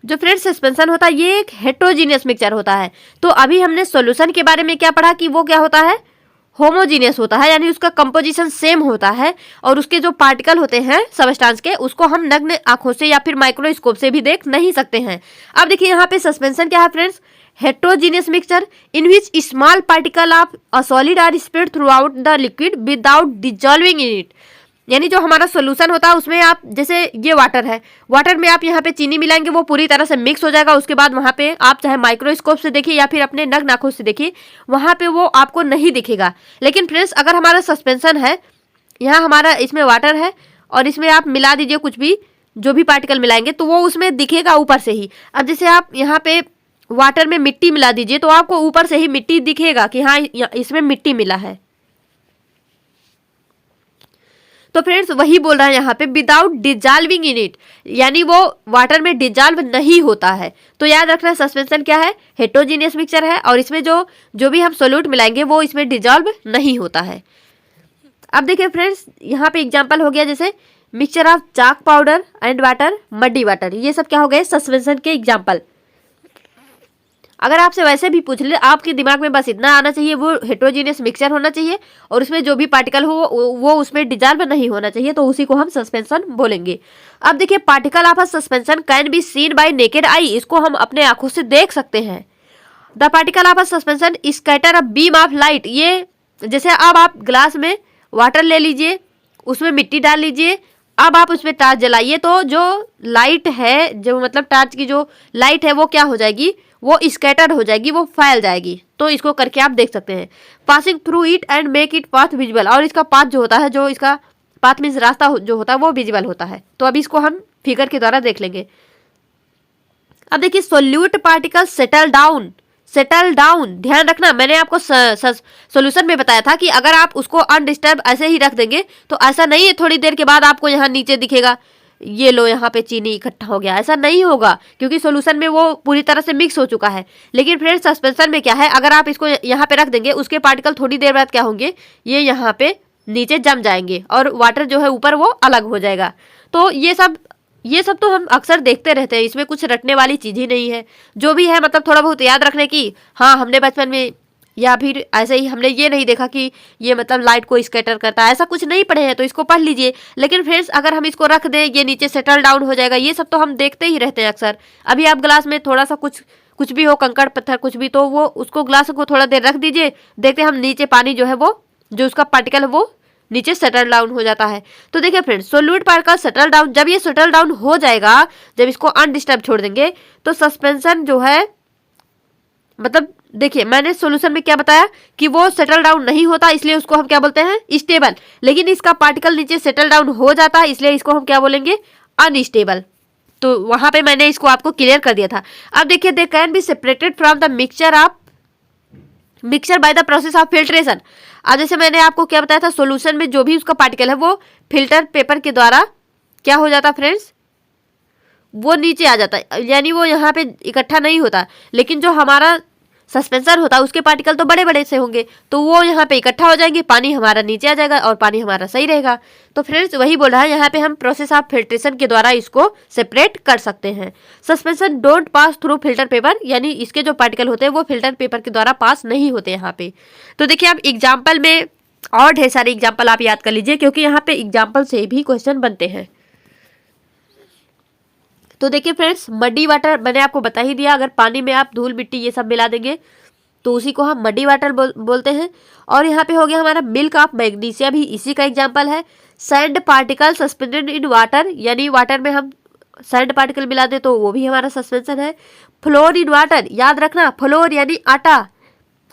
जो फ्रेंड्स सस्पेंशन होता है ये एक हेट्रोजीनियस मिक्सचर होता है। तो अभी हमने सॉल्यूशन के बारे में क्या पढ़ा कि वो क्या होता है, होमोजीनियस होता है, यानी उसका कंपोजिशन सेम होता है और उसके जो पार्टिकल होते हैं सबस्टांस के उसको हम नग्न आंखों से या फिर माइक्रोस्कोप से भी देख नहीं सकते हैं। अब देखिए यहाँ पे सस्पेंशन क्या है friends, heterogeneous mixture in which small particle of a solid are spread throughout the liquid without dissolving in it. यानी जो हमारा सॉल्यूशन होता है उसमें आप जैसे ये वाटर है, वाटर में आप यहाँ पे चीनी मिलाएंगे वो पूरी तरह से मिक्स हो जाएगा, उसके बाद वहाँ पे आप चाहे माइक्रोस्कोप से देखिए या फिर अपने नग्न आंखों से देखिए वहाँ पे वो आपको नहीं दिखेगा। लेकिन फ्रेंड्स अगर हमारा सस्पेंशन है, यहाँ हमारा इसमें वाटर है और इसमें आप मिला दीजिए कुछ भी, जो भी पार्टिकल मिलाएंगे तो वो उसमें दिखेगा ऊपर से ही। अब जैसे आप यहाँ पे वाटर में मिट्टी मिला दीजिए तो आपको ऊपर से ही मिट्टी दिखेगा कि हाँ इसमें मिट्टी मिला है। तो फ्रेंड्स वही बोल रहा है यहाँ पे विदाउट डिजॉल्विंग इन इट, यानी वो वाटर में डिजॉल्व नहीं होता है। तो याद रखना सस्पेंशन क्या है, हेट्रोजीनियस मिक्सचर है और इसमें जो भी हम सोल्यूट मिलाएंगे वो इसमें डिजॉल्व नहीं होता है। अब देखिए फ्रेंड्स यहाँ पे एग्जांपल हो गया जैसे mixture of chalk powder and water, muddy water, ये सब क्या हो गए सस्पेंशन के एग्जाम्पल। अगर आपसे वैसे भी पूछ ले, आपके दिमाग में बस इतना आना चाहिए, वो हेट्रोजीनियस मिक्सचर होना चाहिए और उसमें जो भी पार्टिकल हो वो उसमें डिजॉल्व नहीं होना चाहिए, तो उसी को हम सस्पेंशन बोलेंगे। अब देखिए particle of a suspension can be seen bye naked eye, इसको हम अपने आंखों से देख सकते हैं। The particle of a suspension scatter a beam of light, ये जैसे अब आप ग्लास में वाटर ले लीजिए, उसमें मिट्टी डाल लीजिए, अब आप उसमें टॉर्च जलाइए तो जो लाइट है, जो मतलब टॉर्च की जो लाइट है वो क्या हो जाएगी, वो स्कैटर हो जाएगी, वो फैल जाएगी। तो इसको करके आप देख सकते हैं। Passing through it and make it path visible, और इसका पाथ जो होता है, जो इसका पाथ मीन्स रास्ता जो होता है वो विजिबल होता है। तो अभी इसको हम फिगर के द्वारा देख लेंगे। अब देखिए solute particle settle down, settle down, ध्यान रखना मैंने आपको सॉल्यूशन में बताया था कि अगर आप उसको अनडिस्टर्ब ऐसे ही रख देंगे तो ऐसा नहीं है थोड़ी देर के बाद आपको यहाँ नीचे दिखेगा ये लो यहाँ पे चीनी इकट्ठा हो गया, ऐसा नहीं होगा क्योंकि सॉल्यूशन में वो पूरी तरह से मिक्स हो चुका है। लेकिन फ्रेंड्स सस्पेंशन में क्या है, अगर आप इसको यहाँ पे रख देंगे उसके पार्टिकल थोड़ी देर बाद क्या होंगे, ये यहाँ पे नीचे जम जाएंगे और वाटर जो है ऊपर वो अलग हो जाएगा। तो ये सब तो हम अक्सर देखते रहते हैं, इसमें कुछ रटने वाली चीज़ ही नहीं है। जो भी है मतलब थोड़ा बहुत याद रखने की, हाँ हमने बचपन में या फिर ऐसे ही हमने ये नहीं देखा कि ये मतलब लाइट को स्कैटर करता है, ऐसा कुछ नहीं पढ़े हैं तो इसको पढ़ लीजिए। लेकिन फ्रेंड्स अगर हम इसको रख दें ये नीचे सेटल डाउन हो जाएगा, ये सब तो हम देखते ही रहते हैं अक्सर। अभी आप ग्लास में थोड़ा सा कुछ भी हो, कंकड़ पत्थर कुछ भी, तो वो उसको ग्लास को थोड़ा देर रख दीजिए, देखते हम नीचे पानी जो है वो जो उसका पार्टिकल है वो नीचे सेटल डाउन हो जाता है। तो देखिए friends, solute particle settle down, जब ये सेटल डाउन हो जाएगा, जब इसको अनडिस्टर्ब छोड़ देंगे, तो सस्पेंशन जो है, मतलब देखिए मैंने सॉल्यूशन में क्या बताया कि वो सेटल डाउन नहीं होता, इसलिए उसको हम क्या बोलते हैं, स्टेबल। लेकिन इसका पार्टिकल नीचे सेटल डाउन हो जाता है, इसलिए इसको हम क्या बोलेंगे, अनस्टेबल। तो वहां पे मैंने इसको आपको क्लियर कर दिया था। अब देखिए, they can be separated from the mixture by the process of filtration. अब जैसे मैंने आपको क्या बताया था, सॉल्यूशन में जो भी उसका पार्टिकल है वो फिल्टर पेपर के द्वारा क्या हो जाता फ्रेंड्स, वो नीचे आ जाता है, यानी वो यहाँ पे इकट्ठा नहीं होता। लेकिन जो हमारा सस्पेंसर होता है उसके पार्टिकल तो बड़े बड़े से होंगे, तो वो यहाँ पे इकट्ठा हो जाएंगे, पानी हमारा नीचे आ जाएगा और पानी हमारा सही रहेगा। तो फ्रेंड्स वही बोल रहा है, यहाँ पे हम प्रोसेस ऑफ फिल्ट्रेशन के द्वारा इसको सेपरेट कर सकते हैं। Suspension don't pass through filter paper, यानी इसके जो पार्टिकल होते हैं वो फिल्टर पेपर के द्वारा पास नहीं होते यहाँ पे। तो देखिए आप एग्जाम्पल में और ढेर सारे एग्जाम्पल आप याद कर लीजिए, क्योंकि यहाँ पे एग्जाम्पल से भी क्वेश्चन बनते हैं। तो देखिए फ्रेंड्स, मडी वाटर मैंने आपको बता ही दिया, अगर पानी में आप धूल मिट्टी ये सब मिला देंगे तो उसी को हम मडी वाटर बोलते हैं। और यहाँ पे हो गया हमारा मिल्क ऑफ मैग्नीशिया, भी इसी का एग्जांपल है। Sand particle suspended in water, यानी वाटर में हम सैंड पार्टिकल मिला दे तो वो भी हमारा सस्पेंशन है। फ्लोर इन वाटर, याद रखना, फ्लोर यानी आटा,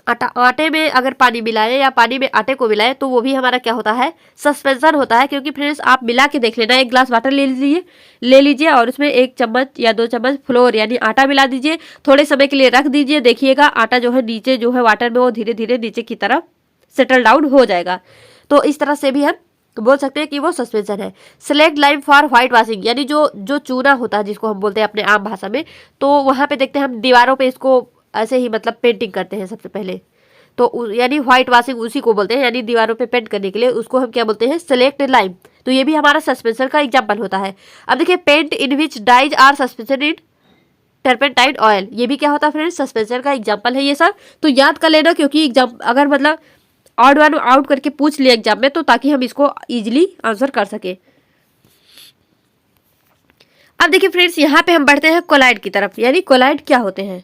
आटे में अगर पानी मिलाएं या पानी में आटे को मिलाएं तो वो भी हमारा क्या होता है, सस्पेंशन होता है। क्योंकि फ्रेंड्स आप मिला के देख लेना, एक ग्लास वाटर ले लीजिए और उसमें 1 चम्मच या 2 चम्मच फ्लोर यानी आटा मिला दीजिए, थोड़े समय के लिए रख दीजिए, देखिएगा आटा जो है नीचे जो है वाटर में वो धीरे धीरे नीचे की तरफ सेटल डाउन हो जाएगा। तो इस तरह से भी हम बोल सकते हैं कि वो सस्पेंशन है। Select lime for white washing, यानी जो चूना होता है जिसको हम बोलते हैं अपने आम भाषा में, तो वहाँ पे देखते हैं हम दीवारों पे इसको ऐसे ही मतलब पेंटिंग करते हैं सबसे पहले, तो यानी व्हाइट वॉशिंग उसी को बोलते हैं, यानी दीवारों पे पेंट करने के लिए उसको हम क्या बोलते हैं, सेलेक्ट लाइम। तो ये भी हमारा सस्पेंशन का एग्जांपल होता है। अब देखिए, paint in which dyes are suspension in turpentine oil, ये भी क्या होता है फ्रेंड्स, सस्पेंशन का एग्जांपल है ये सब। तो याद कर लेना, क्योंकि एग्जाम अगर मतलब ऑड वन आउट करके पूछ लिया एग्जाम में, तो ताकि हम इसको इजिली आंसर कर सके। अब देखिए फ्रेंड्स, यहाँ पे हम बढ़ते हैं कोलाइड की तरफ, यानी कोलाइड क्या होते हैं।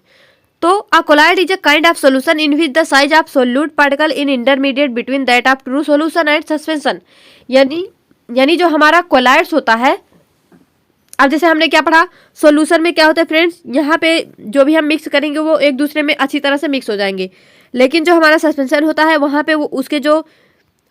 तो a colloid is a kind of solution in which the size of solute particle in intermediate between that of true solution and suspension, यानी जो हमारा कोलाइड्स होता है, अब जैसे हमने क्या पढ़ा, सॉल्यूशन में क्या होता है फ्रेंड्स, यहाँ पे जो भी हम मिक्स करेंगे वो एक दूसरे में अच्छी तरह से मिक्स हो जाएंगे। लेकिन जो हमारा सस्पेंशन होता है वहाँ पे वो उसके जो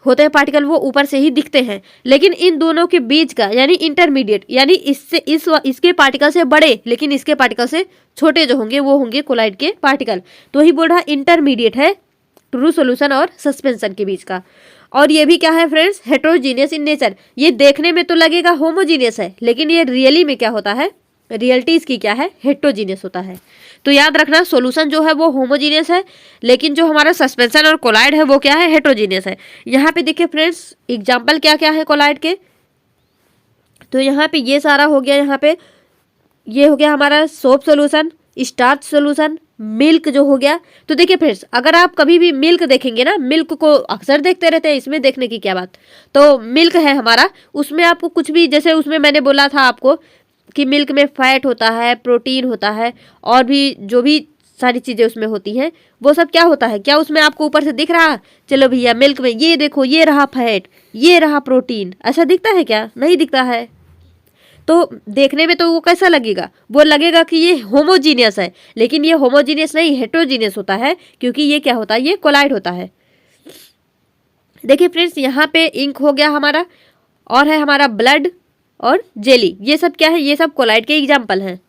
होते हैं पार्टिकल वो ऊपर से ही दिखते हैं, लेकिन इन दोनों के बीच का यानी इंटरमीडिएट, यानी इसके पार्टिकल से बड़े लेकिन इसके पार्टिकल से छोटे जो होंगे वो होंगे कोलाइड के पार्टिकल। तो ही बोल रहा इंटरमीडिएट है ट्रू सॉल्यूशन और सस्पेंशन के बीच का। और ये भी क्या है फ्रेंड्स, हेट्रोजीनियस इन नेचर। ये देखने में तो लगेगा होमोजीनियस है, लेकिन ये रियली में क्या होता है, रियलिटी इसकी क्या है, हेट्रोजीनियस होता है। तो याद रखना, सॉल्यूशन जो है वो होमोजीनियस है, लेकिन जो हमारा सस्पेंशन और कोलाइड है वो क्या है, हेट्रोजीनियस है। यहाँ पे देखिए फ्रेंड्स, एग्जाम्पल क्या क्या है कोलाइड के। तो यहाँ पे ये सारा हो गया, यहाँ पे ये हो गया हमारा soap solution, starch solution, milk जो हो गया। तो देखिए फ्रेंड्स, अगर आप कभी भी मिल्क देखेंगे ना, मिल्क को अक्सर देखते रहते हैं, इसमें देखने की क्या बात। तो मिल्क है हमारा, उसमें आपको कुछ भी, जैसे उसमें मैंने बोला था आपको कि मिल्क में फैट होता है, प्रोटीन होता है, और भी जो भी सारी चीज़ें उसमें होती हैं वो सब क्या होता है, क्या उसमें आपको ऊपर से दिख रहा, चलो भैया मिल्क में ये देखो, ये रहा फैट, ये रहा प्रोटीन, ऐसा दिखता है क्या, नहीं दिखता है। तो देखने में तो वो कैसा लगेगा, वो लगेगा कि ये होमोजीनियस है, लेकिन ये होमोजीनियस नहीं, हेट्रोजीनियस होता है, क्योंकि ये क्या होता है, ये कोलाइड होता है। देखिए फ्रेंड्स, यहाँ पे इंक हो गया हमारा, और है हमारा ब्लड और जेली, ये सब क्या है, ये सब कोलाइड के एग्जाम्पल हैं।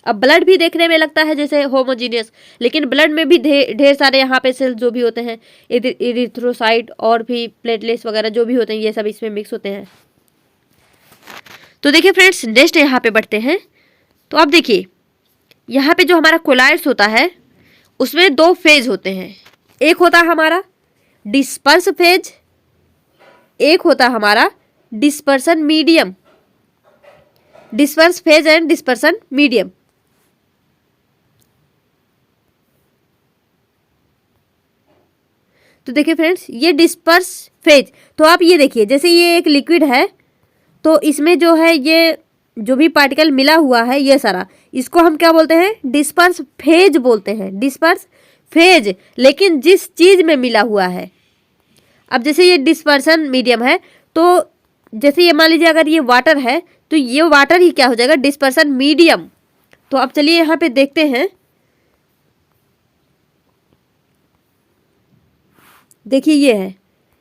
अब ब्लड भी देखने में लगता है जैसे होमोजीनियस, लेकिन ब्लड में भी ढेर सारे यहाँ पे सेल्स जो भी होते हैं, इरिथ्रोसाइट और भी प्लेटलेट्स वगैरह जो भी होते हैं, ये सब इसमें मिक्स होते हैं। तो देखिए फ्रेंड्स, नेक्स्ट यहाँ पे बढ़ते हैं। तो अब देखिए, यहाँ पे जो हमारा कोलाइड्स होता है उसमें 2 फेज होते हैं, एक होता है हमारा डिस्पर्स फेज, एक होता है हमारा dispersion medium, disperse phase and dispersion medium. तो देखिए फ्रेंड्स, ये डिस्पर्स फेज, तो आप ये देखिए, जैसे ये एक लिक्विड है, तो इसमें जो है ये जो भी पार्टिकल मिला हुआ है ये सारा, इसको हम क्या बोलते हैं, डिस्पर्स फेज बोलते हैं, डिस्पर्स फेज। लेकिन जिस चीज में मिला हुआ है, अब जैसे ये डिस्पर्सन मीडियम है, तो जैसे ये मान लीजिए अगर ये वाटर है तो ये वाटर ही क्या हो जाएगा, डिस्पर्सन मीडियम। तो अब चलिए यहाँ पे देखते हैं, देखिए ये है,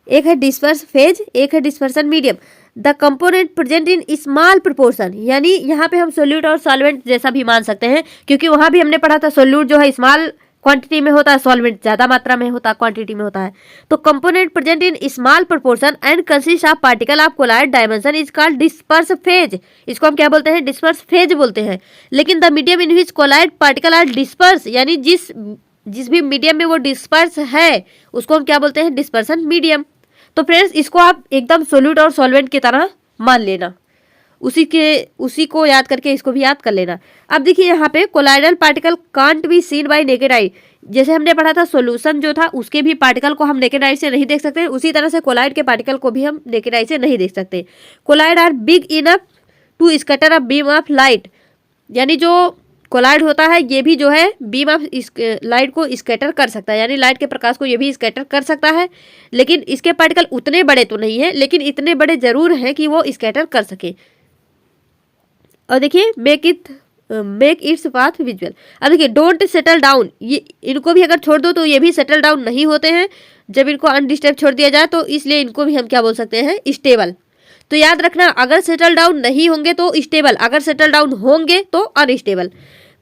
एक है डिस्पर्स फेज, एक है dispersion medium. The component present in small proportion, यानी यहाँ पे हम सोल्यूट और सॉल्वेंट जैसा भी मान सकते हैं, क्योंकि वहां भी हमने पढ़ा था सोल्यूट जो है स्मॉल क्वांटिटी में होता है, सॉल्वेंट ज्यादा मात्रा में होता है, क्वांटिटी में होता है। तो component present in small proportion and consist of particle of colloid dimension is called disperse phase. इसको हम क्या बोलते हैं, डिस्पर्स फेज बोलते हैं। लेकिन the medium in which colloid particle are disperse, यानी जिस भी मीडियम में वो डिस्पर्स है उसको हम क्या बोलते हैं, डिस्पर्सन मीडियम। तो फ्रेंड्स इसको आप एकदम सोल्यूट और सॉल्वेंट की तरह मान लेना, उसी को याद करके इसको भी याद कर लेना। अब देखिए यहाँ पे colloidal particle can't be seen bye naked eye. जैसे हमने पढ़ा था सोल्यूशन जो था उसके भी पार्टिकल को हम नेकेड आई से नहीं देख सकते, उसी तरह से कोलाइड के पार्टिकल को भी हम नेकेड आई से नहीं देख सकते। Colloid are big enough to scatter a beam of light, यानी जो कोलाइड होता है ये भी जो है बीम ऑफ लाइट को स्कैटर कर सकता है, यानी लाइट के प्रकाश को ये भी स्कैटर कर सकता है। लेकिन इसके पार्टिकल उतने बड़े तो नहीं है, लेकिन इतने बड़े जरूर हैं कि वो स्कैटर कर सके। और देखिए मेक इट्स पाथ विजुअल। अब देखिए डोंट सेटल डाउन, ये इनको भी अगर छोड़ दो तो ये भी सेटल डाउन नहीं होते हैं जब इनको अनडिस्टर्ब छोड़ दिया जाए, तो इसलिए इनको भी हम क्या बोल सकते हैं, स्टेबल। तो याद रखना, अगर सेटल डाउन नहीं होंगे तो स्टेबल, अगर सेटल डाउन होंगे तो unstable.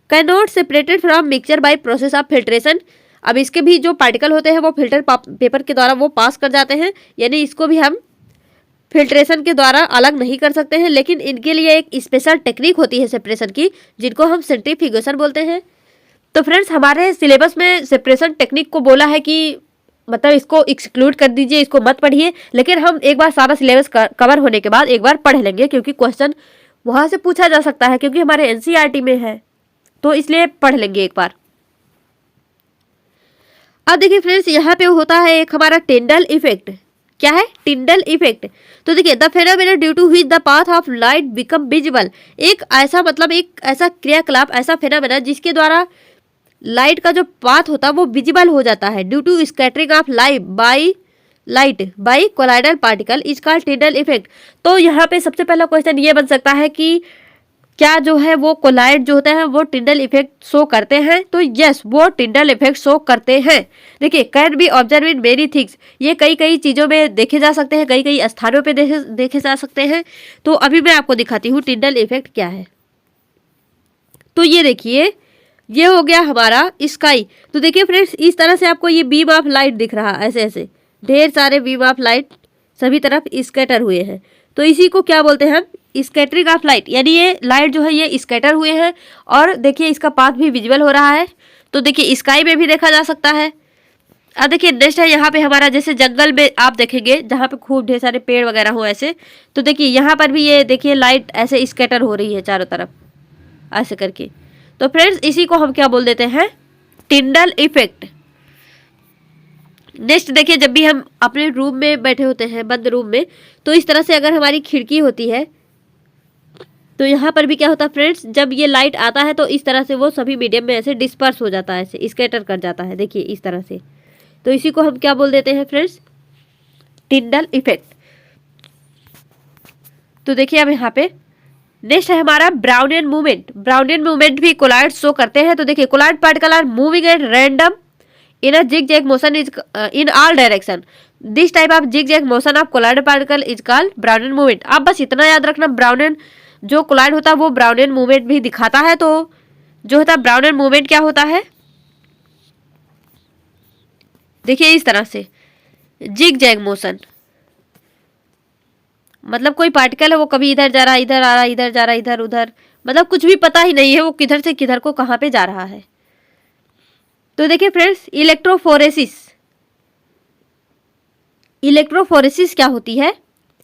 Can not separated from mixture by process of filtration. अब इसके भी जो पार्टिकल होते हैं वो फिल्टर पेपर के द्वारा वो पास कर जाते हैं, यानी इसको भी हम फिल्ट्रेशन के द्वारा अलग नहीं कर सकते हैं। लेकिन इनके लिए एक स्पेशल टेक्निक होती है सेपरेशन की, जिनको हम सेंट्रीफ्यूगेशन बोलते हैं। तो फ्रेंड्स हमारे सिलेबस में सेपरेशन टेक्निक को बोला है कि मतलब इसको एक्सक्लूड कर दीजिए, इसको मत पढ़िए, लेकिन हम एक बार सारा सिलेबस कवर होने के बाद एक बार पढ़ लेंगे, क्योंकि क्वेश्चन वहां से पूछा जा सकता है, क्योंकि हमारे एनसीईआरटी में है, तो इसलिए पढ़ लेंगे एक बार। अब देखिए फ्रेंड्स यहाँ पे होता है एक हमारा टिंडल इफेक्ट। क्या है, टिंडल इफेक्ट। तो देखिए the phenomena due to which the path of light become visible, एक ऐसा मतलब एक ऐसा क्रियाकलाप, ऐसा फेनोमेना जिसके द्वारा लाइट का जो पाथ होता है वो विजिबल हो जाता है, due to scattering of light by colloidal particle is called Tyndall effect. तो यहाँ पे सबसे पहला क्वेश्चन ये बन सकता है कि क्या जो है वो कोलाइड जो होते हैं वो टिंडल इफेक्ट शो करते हैं, तो यस वो टिंडल इफेक्ट शो करते हैं। देखिए can be observe in many things, ये कई चीज़ों में देखे जा सकते हैं, कई स्थानों पे देखे जा सकते हैं। तो अभी मैं आपको दिखाती हूँ टिंडल इफेक्ट क्या है। तो ये देखिए ये हो गया हमारा स्काई। तो देखिए फ्रेंड्स इस तरह से आपको ये बीम ऑफ लाइट दिख रहा है, ऐसे ऐसे ढेर सारे बीम ऑफ लाइट सभी तरफ स्कैटर हुए हैं। तो इसी को क्या बोलते हैं हम, स्कैटरिंग ऑफ लाइट, यानी ये लाइट जो है ये स्कैटर हुए हैं और देखिए इसका पाथ भी विजुअल हो रहा है। तो देखिए स्काई में भी देखा जा सकता है। अब देखिए नेक्स्ट है यहाँ पे हमारा, जैसे जंगल में आप देखेंगे जहाँ पे खूब ढेर सारे पेड़ वगैरह हो ऐसे, तो देखिए यहाँ पर भी ये देखिए लाइट ऐसे स्कैटर हो रही है चारों तरफ ऐसे करके। तो फ्रेंड्स इसी को हम क्या बोल देते हैं, टिंडल इफेक्ट। नेक्स्ट देखिए जब भी हम अपने रूम में बैठे होते हैं बंद रूम में, तो इस तरह से अगर हमारी खिड़की होती है तो यहाँ पर भी क्या होता है फ्रेंड्स, जब ये लाइट आता है तो इस तरह से वो सभी मीडियम में ऐसे डिस्पर्स हो जाता है, ऐसे स्कैटर कर जाता है, देखिए इस तरह से। तो इसी को हम क्या बोल देते हैं फ्रेंड्स, टिंडल इफेक्ट। तो देखिए अब यहाँ पे नेक्स्ट है हमारा ब्राउनियन मूवमेंट। ब्राउनियन मूवमेंट भी कोलाइड शो करते हैं। तो देखिए colloid particle are moving at random in a zigzag motion is in all direction. This type of zigzag motion of colloid particle is called Brownian movement. आप बस इतना याद रखना, ब्राउनियन जो कोलाइड होता है वो ब्राउनियन मूवमेंट भी दिखाता है। तो जो होता है ब्राउनियन मूवमेंट क्या होता है, देखिए इस तरह से जिग-जैग मोशन, मतलब कोई पार्टिकल है वो कभी इधर जा रहा है, इधर आ रहा है, इधर जा रहा है, इधर उधर, मतलब कुछ भी पता ही नहीं है वो किधर से किधर को कहाँ पे जा रहा है। तो देखिए फ्रेंड्स इलेक्ट्रोफोरेसिस क्या होती है,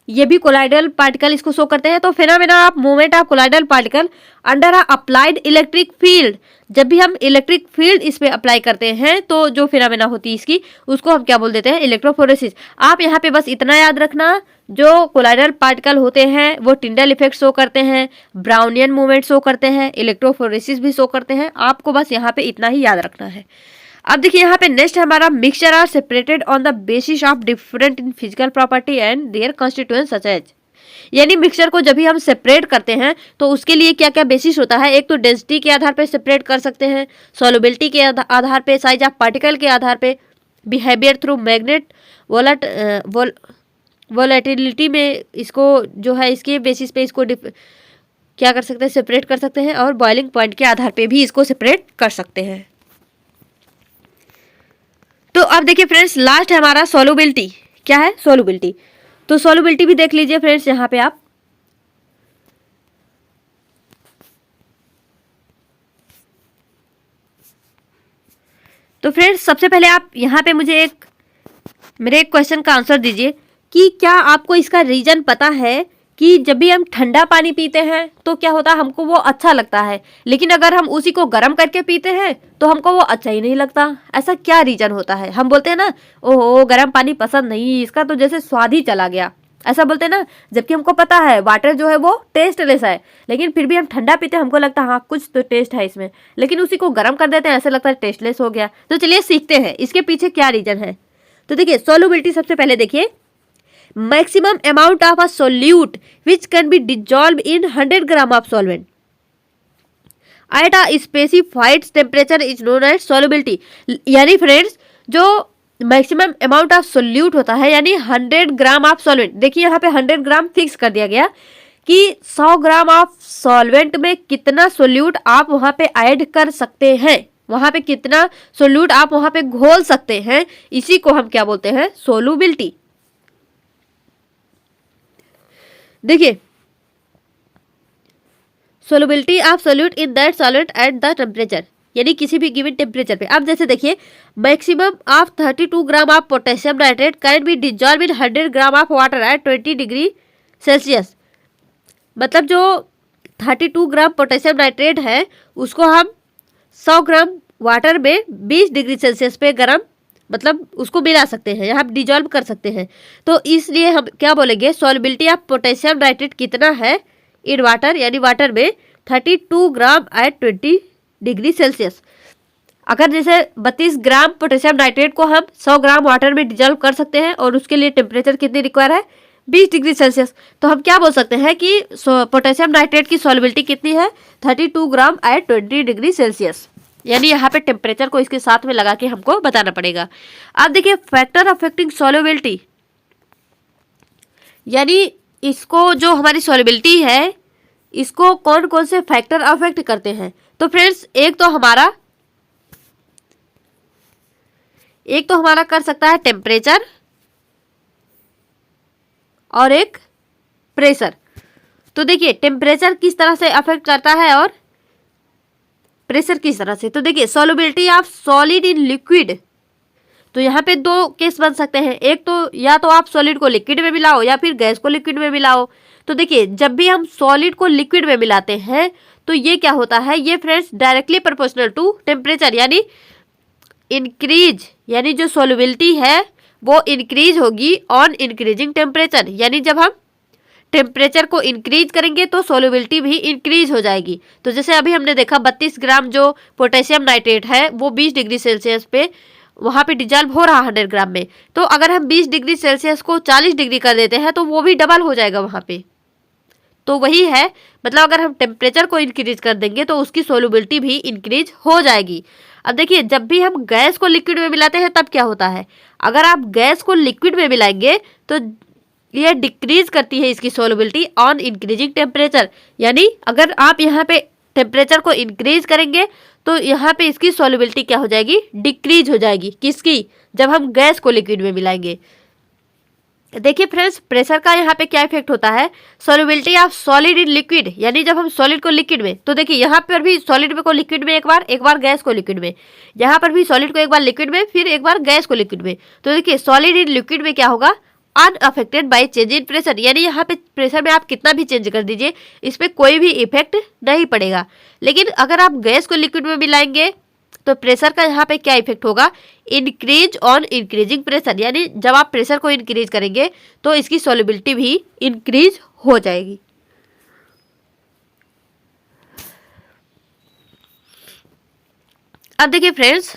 ये भी कोलाइडल पार्टिकल इसको शो करते हैं। तो phenomena of movement of colloidal particle under a applied electric field, जब भी हम इलेक्ट्रिक फील्ड इस पे अप्लाई करते हैं तो जो फिनोमेना होती है इसकी, उसको हम क्या बोल देते हैं, इलेक्ट्रोफोरेसिस। आप यहाँ पे बस इतना याद रखना, जो कोलाइडल पार्टिकल होते हैं वो टिंडल इफेक्ट शो करते हैं, ब्राउनियन मूवमेंट शो करते हैं, इलेक्ट्रोफोरेसिस भी शो करते हैं। आपको बस यहाँ पे इतना ही याद रखना है। अब देखिए यहाँ पे नेक्स्ट हमारा mixture are separated on the basis of different in physical property and their constituents such as. यानी मिक्सचर को जब भी हम सेपरेट करते हैं तो उसके लिए क्या क्या बेसिस होता है। एक तो डेंसिटी के आधार पे सेपरेट कर सकते हैं, सॉल्युबिलिटी के आधार पे, साइज ऑफ पार्टिकल के आधार पे, बिहेवियर थ्रू मैग्नेट वोलेटिलिटी में इसको जो है इसके बेसिस पे इसको क्या कर सकते हैं, सेपरेट कर सकते हैं, और बॉइलिंग पॉइंट के आधार पे भी इसको सेपरेट कर सकते हैं। तो अब देखिए फ्रेंड्स लास्ट है हमारा सॉल्युबिलिटी। क्या है? सॉल्युबिलिटी। तो सॉल्युबिलिटी भी देख लीजिए फ्रेंड्स यहाँ पे आप। तो फ्रेंड्स सबसे पहले आप यहाँ पे मुझे मेरे एक क्वेश्चन का आंसर दीजिए कि क्या आपको इसका रीजन पता है कि जब भी हम ठंडा पानी पीते हैं तो क्या होता है, हमको वो अच्छा लगता है, लेकिन अगर हम उसी को गर्म करके पीते हैं तो हमको वो अच्छा ही नहीं लगता। ऐसा क्या रीजन होता है? हम बोलते हैं ना, ओहो गर्म पानी पसंद नहीं, इसका तो जैसे स्वाद ही चला गया, ऐसा बोलते हैं ना। जबकि हमको पता है वाटर जो है वो टेस्टलेस है, लेकिन फिर भी हम ठंडा पीते हैं, हमको लगता है हाँ कुछ तो टेस्ट है इसमें, लेकिन उसी को गर्म कर देते हैं, ऐसा लगता है टेस्टलेस हो गया। तो चलिए सीखते हैं इसके पीछे क्या रीजन है। तो देखिए सॉल्युबिलिटी सबसे पहले देखिए, maximum amount of a solute which can be dissolve in 100 gram of solvent at a specified temperature is known as solubility. यानी फ्रेंड्स जो मैक्सिमम अमाउंट ऑफ सोल्यूट होता है, यानी 100 ग्राम ऑफ सॉल्वेंट, देखिए यहाँ पे 100 ग्राम फिक्स कर दिया गया कि 100 ग्राम ऑफ सॉल्वेंट में कितना सोल्यूट आप वहां पे ऐड कर सकते हैं, वहां पे कितना सोल्यूट आप वहां पे घोल सकते हैं, इसी को हम क्या बोलते हैं? सोल्युबिलिटी। देखिए solubility of solute in that solvent at the temperature, यानी किसी भी गिवन टेम्परेचर पे। अब जैसे देखिए maximum of 32 gram of potassium nitrate can be dissolve in 100 gram of water at 20 degree Celsius. मतलब जो 32 ग्राम पोटेशियम नाइट्रेट है उसको हम 100 ग्राम वाटर में 20 डिग्री सेल्सियस पे गर्म, मतलब उसको मिला सकते हैं, यहाँ डिजॉल्व कर सकते हैं। तो इसलिए हम क्या बोलेंगे, सॉल्युबिलिटी ऑफ पोटेशियम नाइट्रेट कितना है इन वाटर, यानी वाटर में 32 ग्राम एट 20 डिग्री सेल्सियस। अगर जैसे 32 ग्राम पोटेशियम नाइट्रेट को हम 100 ग्राम वाटर में डिजॉल्व कर सकते हैं और उसके लिए टेम्परेचर कितनी रिक्वायर है? 20 डिग्री सेल्सियस। तो हम क्या बोल सकते हैं कि पोटेशियम नाइट्रेट की सॉल्युबिलिटी कितनी है? 32 ग्राम एट 20 डिग्री सेल्सियस। यानी यहाँ पे टेम्परेचर को इसके साथ में लगा के हमको बताना पड़ेगा। अब देखिए फैक्टर अफेक्टिंग सॉल्युबिलिटी, यानी इसको जो हमारी सॉल्युबिलिटी है इसको कौन कौन से फैक्टर अफेक्ट करते हैं। तो फ्रेंड्स एक तो हमारा कर सकता है टेम्परेचर और एक प्रेशर। तो देखिए टेम्परेचर किस तरह से अफेक्ट करता है और प्रेशर किस तरह से। तो देखिए solubility of solid in liquid, तो यहाँ पे दो केस बन सकते हैं, एक तो या तो आप सॉलिड को लिक्विड में मिलाओ या फिर गैस को लिक्विड में मिलाओ। तो देखिए जब भी हम सॉलिड को लिक्विड में मिलाते हैं तो ये क्या होता है, ये friends directly proportional to temperature, यानी इंक्रीज, यानी जो सॉल्युबिलिटी है वो इंक्रीज होगी ऑन इंक्रीजिंग टेम्परेचर, यानी जब हम टेम्परेचर को इंक्रीज करेंगे तो सॉल्युबिलिटी भी इंक्रीज हो जाएगी। तो जैसे अभी हमने देखा 32 ग्राम जो पोटेशियम नाइट्रेट है वो 20 डिग्री सेल्सियस पे वहाँ पे डिजॉल्व हो रहा 100 ग्राम में, तो अगर हम 20 डिग्री सेल्सियस को 40 डिग्री कर देते हैं तो वो भी डबल हो जाएगा वहाँ पे। तो वही है, मतलब अगर हम टेम्परेचर को इंक्रीज कर देंगे तो उसकी सोल्युबिलिटी भी इंक्रीज हो जाएगी। अब देखिए जब भी हम गैस को लिक्विड में मिलाते हैं तब क्या होता है, अगर आप गैस को लिक्विड में मिलाएंगे तो ये डिक्रीज करती है इसकी सोल्युबिलिटी ऑन इंक्रीजिंग टेम्परेचर, यानी अगर आप यहाँ पे टेम्परेचर को इंक्रीज करेंगे तो यहाँ पे इसकी सोल्युबिलिटी क्या हो जाएगी, डिक्रीज हो जाएगी। किसकी? जब हम गैस को लिक्विड में मिलाएंगे। देखिए फ्रेंड्स प्रेशर का यहाँ पे क्या इफेक्ट होता है, solubility of solid in liquid, यानी जब हम सॉलिड को लिक्विड में, तो देखिए यहाँ पर भी सॉलिड को लिक्विड में एक बार गैस को लिक्विड में, यहाँ पर भी सॉलिड को एक बार लिक्विड में फिर एक बार गैस को लिक्विड में। तो देखिए सॉलिड इन लिक्विड में क्या होगा, unaffected by change in pressure, यानी यहाँ पे प्रेशर में आप कितना भी चेंज कर दीजिए इस पर कोई भी इफेक्ट नहीं पड़ेगा। लेकिन अगर आप गैस को लिक्विड में मिलाएंगे तो प्रेशर का यहाँ पे क्या इफेक्ट होगा, इंक्रीज ऑन इंक्रीजिंग प्रेशर, यानी जब आप प्रेशर को इंक्रीज करेंगे तो इसकी सॉल्युबिलिटी भी इंक्रीज हो जाएगी। अब देखिए फ्रेंड्स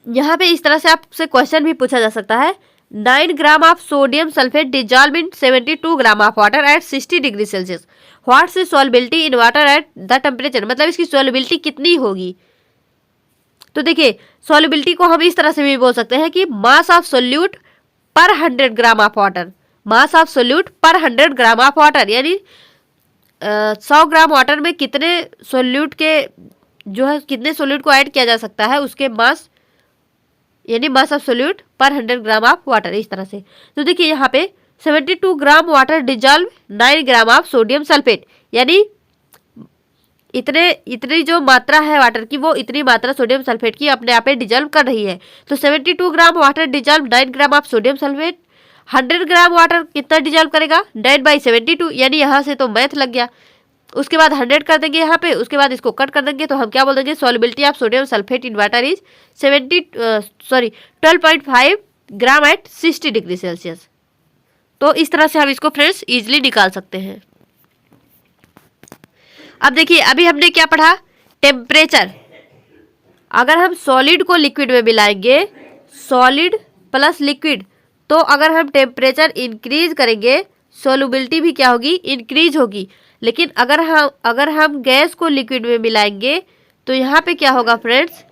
यहाँ पे इस तरह से आपसे क्वेश्चन भी पूछा जा सकता है, 9 gram of sodium sulphate dissolve in 72 gram of water at 60 degree Celsius, what's is solubility in water at the temperature, मतलब इसकी सॉल्युबिलिटी कितनी होगी। तो देखिए सॉल्युबिलिटी को हम इस तरह से भी बोल सकते हैं कि मास ऑफ सोल्यूट पर 100 gram of water, mass of solute पर 100 ग्राम ऑफ वाटर, यानी 100 ग्राम वाटर में कितने सोल्यूट के जो है कितने सोल्यूट को ऐड किया जा सकता है, उसके मास यानी मास ऑफ सोल्यूट पर 100 ग्राम ऑफ वाटर, इस तरह से। तो देखिए यहाँ पे 72 gram water dissolve 9 gram of sodium sulphate, यानी इतनी जो मात्रा है वाटर की, वो इतनी मात्रा सोडियम सल्फेट की अपने आप में डिजॉल्व कर रही है। तो 72 gram water dissolve 9 gram of sodium sulphate, 100 gram water कितना डिजॉल्व करेगा 9/72, यानी यहाँ से तो मैथ लग गया। उसके बाद 100 कर देंगे यहाँ पे, उसके बाद इसको कट कर देंगे, तो हम क्या बोल देंगे, solubility of sodium sulphate in water is 12.5 gram at 60 degree Celsius. तो इस तरह से हम इसको फ्रेंड्स इजिली निकाल सकते हैं। अब देखिए अभी हमने क्या पढ़ा, टेम्परेचर। अगर हम सॉलिड को लिक्विड में मिलाएंगे, सॉलिड प्लस लिक्विड, तो अगर हम टेम्परेचर इंक्रीज करेंगे सॉल्युबिलिटी भी क्या होगी, इंक्रीज होगी। लेकिन अगर हम गैस को लिक्विड में मिलाएंगे तो यहाँ पे क्या होगा फ्रेंड्स,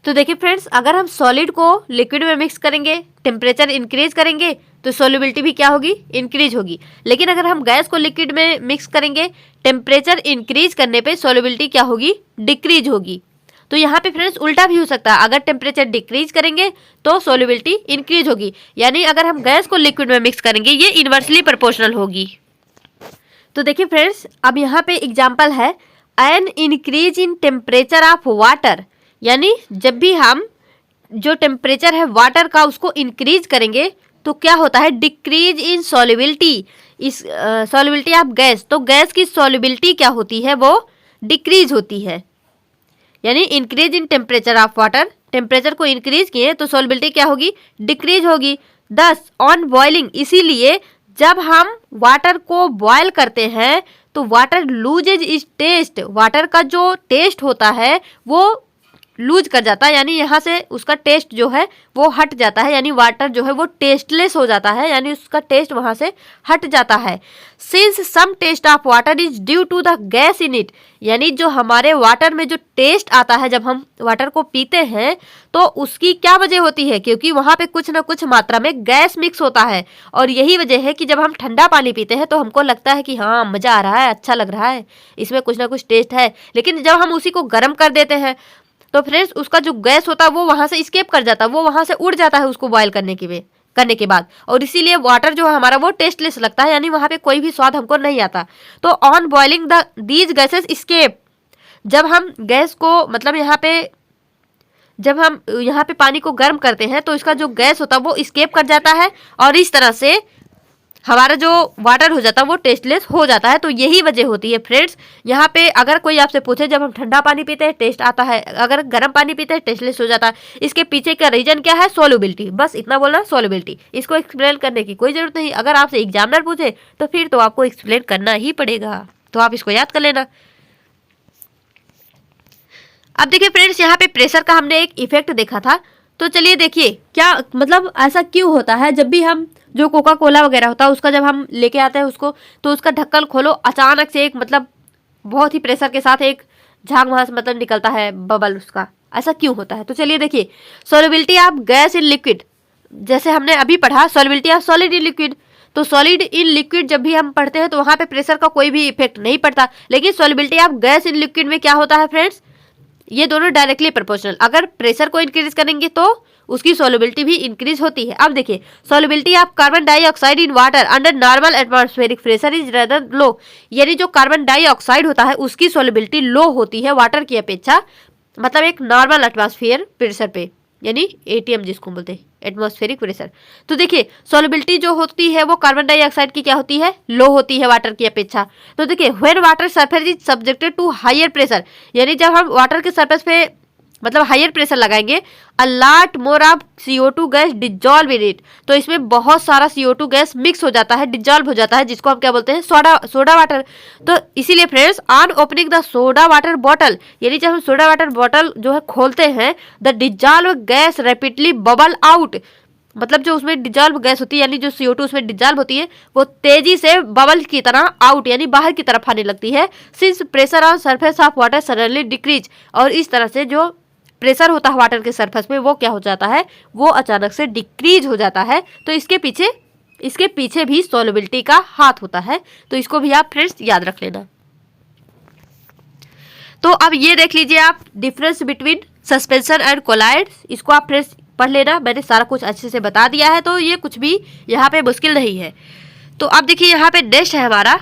तो देखिए फ्रेंड्स अगर हम सॉलिड को लिक्विड में मिक्स करेंगे, टेम्परेचर इंक्रीज करेंगे, तो सॉल्युबिलिटी भी क्या होगी, इंक्रीज होगी। लेकिन अगर हम गैस को लिक्विड में मिक्स करेंगे, टेम्परेचर इंक्रीज करने पे सॉल्युबिलिटी क्या होगी, डिक्रीज होगी। तो यहाँ पे फ्रेंड्स उल्टा भी हो सकता है, अगर टेम्परेचर डिक्रीज करेंगे तो सॉल्युबिलिटी इंक्रीज होगी, यानी अगर हम गैस को लिक्विड में मिक्स करेंगे ये इनवर्सली प्रोपोर्शनल होगी। तो देखिए फ्रेंड्स अब यहाँ पे एग्जाम्पल है, an increase in temperature of water, यानी जब भी हम जो टेम्परेचर है वाटर का उसको इंक्रीज करेंगे तो क्या होता है, डिक्रीज इन सॉल्युबिलिटी, इस सॉल्युबिलिटी ऑफ गैस, तो गैस की सॉल्युबिलिटी क्या होती है, वो डिक्रीज होती है। यानी increase in temperature of water, temperature को इंक्रीज किए तो सॉल्युबिलिटी क्या होगी, डिक्रीज होगी। 10 ऑन बॉइलिंग, इसीलिए जब हम वाटर को बॉयल करते हैं तो water loses its taste, water का जो टेस्ट होता है वो लूज कर जाता है, यानी यहाँ से उसका टेस्ट जो है वो हट जाता है, यानी वाटर जो है वो टेस्टलेस हो जाता है, यानी उसका टेस्ट वहाँ से हट जाता है। Since some taste of water is due to the gas in it, यानी जो हमारे वाटर में जो टेस्ट आता है जब हम वाटर को पीते हैं तो उसकी क्या वजह होती है, क्योंकि वहाँ पे कुछ ना कुछ मात्रा में गैस मिक्स होता है। और यही वजह है कि जब हम ठंडा पानी पीते हैं तो हमको लगता है कि हाँ मज़ा आ रहा है, अच्छा लग रहा है, इसमें कुछ ना कुछ टेस्ट है। लेकिन जब हम उसी को गर्म कर देते हैं तो फ्रेंड्स उसका जो गैस होता है वो वहाँ से स्केप कर जाता है, वो वहाँ से उड़ जाता है उसको बॉयल करने के बाद, और इसीलिए वाटर जो है हमारा वो टेस्टलेस लगता है, यानी वहाँ पे कोई भी स्वाद हमको नहीं आता। तो on boiling the these gases escape, जब हम गैस को मतलब जब हम यहाँ पे पानी को गर्म करते हैं तो इसका जो गैस होता है वो स्केप कर जाता है, और इस तरह से हमारा जो वाटर हो जाता है वो टेस्टलेस हो जाता है। तो यही वजह होती है फ्रेंड्स। यहाँ पे अगर कोई आपसे पूछे जब हम ठंडा पानी पीते हैं टेस्ट आता है, अगर गर्म पानी पीते हैं टेस्टलेस हो जाता है, इसके पीछे का रीजन क्या है, सॉल्युबिलिटी, बस इतना बोलना, सॉल्युबिलिटी। इसको एक्सप्लेन करने की कोई जरूरत नहीं, अगर आपसे एग्जामिनर पूछे तो फिर तो आपको एक्सप्लेन करना ही पड़ेगा, तो आप इसको याद कर लेना। अब देखिए फ्रेंड्स यहाँ पे प्रेशर का हमने एक इफेक्ट देखा था, तो चलिए देखिए क्या मतलब ऐसा क्यों होता है, जब भी हम जो कोका कोला वगैरह होता है उसका जब हम लेके आते हैं उसको, तो उसका ढक्कन खोलो, अचानक से एक मतलब बहुत ही प्रेशर के साथ एक झाग वहाँ से मतलब निकलता है बबल उसका, ऐसा क्यों होता है। तो चलिए देखिए, solubility of gas in liquid, जैसे हमने अभी पढ़ा solubility of solid in liquid, तो सॉलिड इन लिक्विड जब भी हम पढ़ते हैं तो वहाँ पे प्रेशर का कोई भी इफेक्ट नहीं पड़ता। लेकिन solubility of gas in liquid में क्या होता है फ्रेंड्स, ये दोनों डायरेक्टली प्रोपोर्शनल, अगर प्रेशर को इंक्रीज करेंगे तो उसकी सॉल्युबिलिटी भी इंक्रीज होती है। अब देखिए, solubility of carbon dioxide in water under normal atmospheric pressure is rather low, यानी जो कार्बन डाइऑक्साइड होता है उसकी सॉल्युबिलिटी लो होती है वाटर की अपेक्षा, मतलब एक नॉर्मल एटमॉस्फेयर प्रेशर पे, यानी एटीएम जिसको बोलते हैं, एटमॉस्फेरिक प्रेशर। तो देखिए सॉल्युबिलिटी जो होती है वो कार्बन डाइऑक्साइड की क्या होती है, लो होती है वाटर की अपेक्षा। तो देखिए when water surface is subjected to higher pressure, यानी जब हम वाटर के सरफेस पे मतलब हायर प्रेशर लगाएंगे, a lot more of CO2 gas dissolve in it, तो इसमें बहुत सारा CO2 गैस मिक्स हो जाता है, डिजॉल्व हो जाता है, जिसको हम क्या बोलते हैं, सोडा वाटर। तो इसीलिए friends, on opening the soda water bottle, यानी जब हम सोडा वाटर बॉटल जो है खोलते हैं, the dissolve gas rapidly bubble out, मतलब जो उसमें डिजॉल्व गैस होती है, यानी जो CO2 उसमें डिजॉल्व होती है, वो तेजी से बबल की तरह आउट यानी बाहर की तरफ आने लगती है। Since pressure on surface of water suddenly decrease, और इस तरह से जो प्रेशर होता है वाटर के सरफेस में वो क्या हो जाता है, वो अचानक से डिक्रीज हो जाता है। तो इसके पीछे भी सॉल्युबिलिटी का हाथ होता है, तो इसको भी आप फ्रेंड्स याद रख लेना। तो अब ये देख लीजिए आप, difference between suspension and colloids, इसको आप फ्रेंड्स पढ़ लेना, मैंने सारा कुछ अच्छे से बता दिया है, तो ये कुछ भी यहाँ पे मुश्किल नहीं है। तो अब देखिए यहाँ पे नेक्स्ट है हमारा,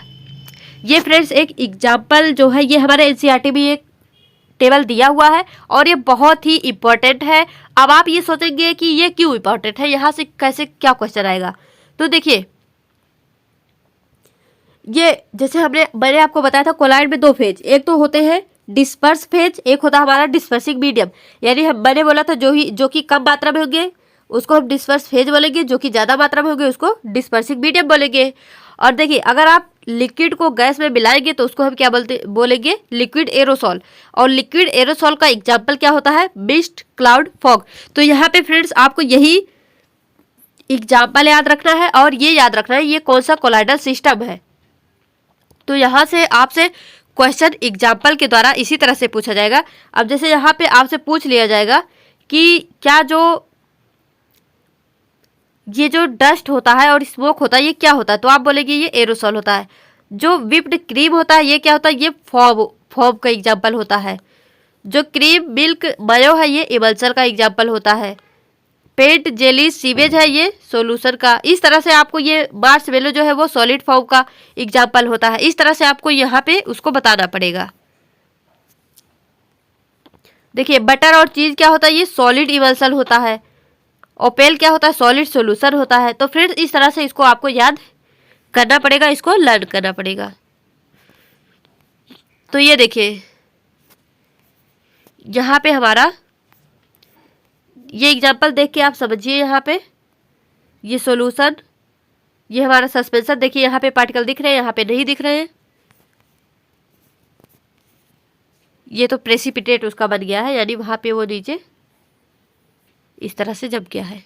ये फ्रेंड्स एक एग्जाम्पल जो है, ये हमारे NCERT में एक टेबल दिया हुआ है और ये बहुत ही इम्पोर्टेंट है। अब आप ये सोचेंगे कि ये क्यों इम्पोर्टेंट है, यहाँ से कैसे क्या क्वेश्चन आएगा। तो देखिए, ये जैसे मैंने आपको बताया था, कोलाइड में दो फेज, एक तो होते हैं डिस्पर्स फेज, एक होता है हमारा डिस्पर्सिंग मीडियम, यानी मैंने बोला था जो कि कम मात्रा में होंगे उसको हम डिस्पर्स फेज बोलेंगे, जो कि ज़्यादा मात्रा में होंगे उसको डिस्पर्सिंग मीडियम बोलेंगे। और देखिए, अगर आप लिक्विड को गैस में मिलाएंगे तो उसको हम क्या बोलेंगे, लिक्विड एरोसॉल। और लिक्विड एरोसॉल का एग्जाम्पल क्या होता है, मिस्ट, क्लाउड, फॉग। तो यहाँ पे फ्रेंड्स आपको यही एग्जाम्पल याद रखना है और ये याद रखना है ये कौन सा कोलाइडल सिस्टम है। तो यहाँ से आपसे क्वेश्चन एग्जाम्पल के द्वारा इसी तरह से पूछा जाएगा। अब जैसे यहाँ पे आपसे पूछ लिया जाएगा कि क्या ये जो डस्ट होता है और स्मोक होता है ये क्या होता है, तो आप बोलेंगे ये एरोसॉल होता है। जो विप्ड क्रीम होता है ये क्या होता है, ये फॉग का एग्जाम्पल होता है। जो क्रीम मिल्क मयो है ये इमल्सन का एग्जाम्पल होता है। पेंट जेली सीवेज है ये सॉल्यूशन का। इस तरह से आपको ये मार्शमेलो जो है वो सॉलिड फॉर्म का एग्जाम्पल होता है। इस तरह से आपको यहाँ पे उसको बताना पड़ेगा। देखिए, बटर और चीज़ क्या होता है, ये सॉलिड इमल्सन होता है। ओपेल क्या होता है, सॉलिड सॉल्यूशन होता है। तो फ्रेंड्स इस तरह से इसको आपको याद करना पड़ेगा, इसको लर्न करना पड़ेगा। तो ये देखिए, यहाँ पे हमारा ये एग्जाम्पल देख के आप समझिए, यहाँ पे ये सॉल्यूशन, ये हमारा सस्पेंशन। देखिए यहाँ पे पार्टिकल दिख रहे हैं, यहाँ पे नहीं दिख रहे हैं। ये तो प्रेसिपिटेट उसका बन गया है, यानी वहाँ पे वो नीचे इस तरह से जम गया है।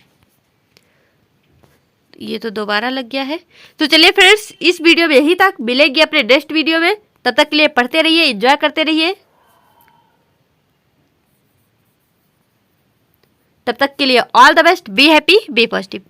ये तो दोबारा लग गया है। तो चलिए फ्रेंड्स, इस वीडियो में यही तक, मिलेंगे अपने नेक्स्ट वीडियो में। तब तक के लिए पढ़ते रहिए, एंजॉय करते रहिए। तब तक के लिए all the best, be happy, be positive.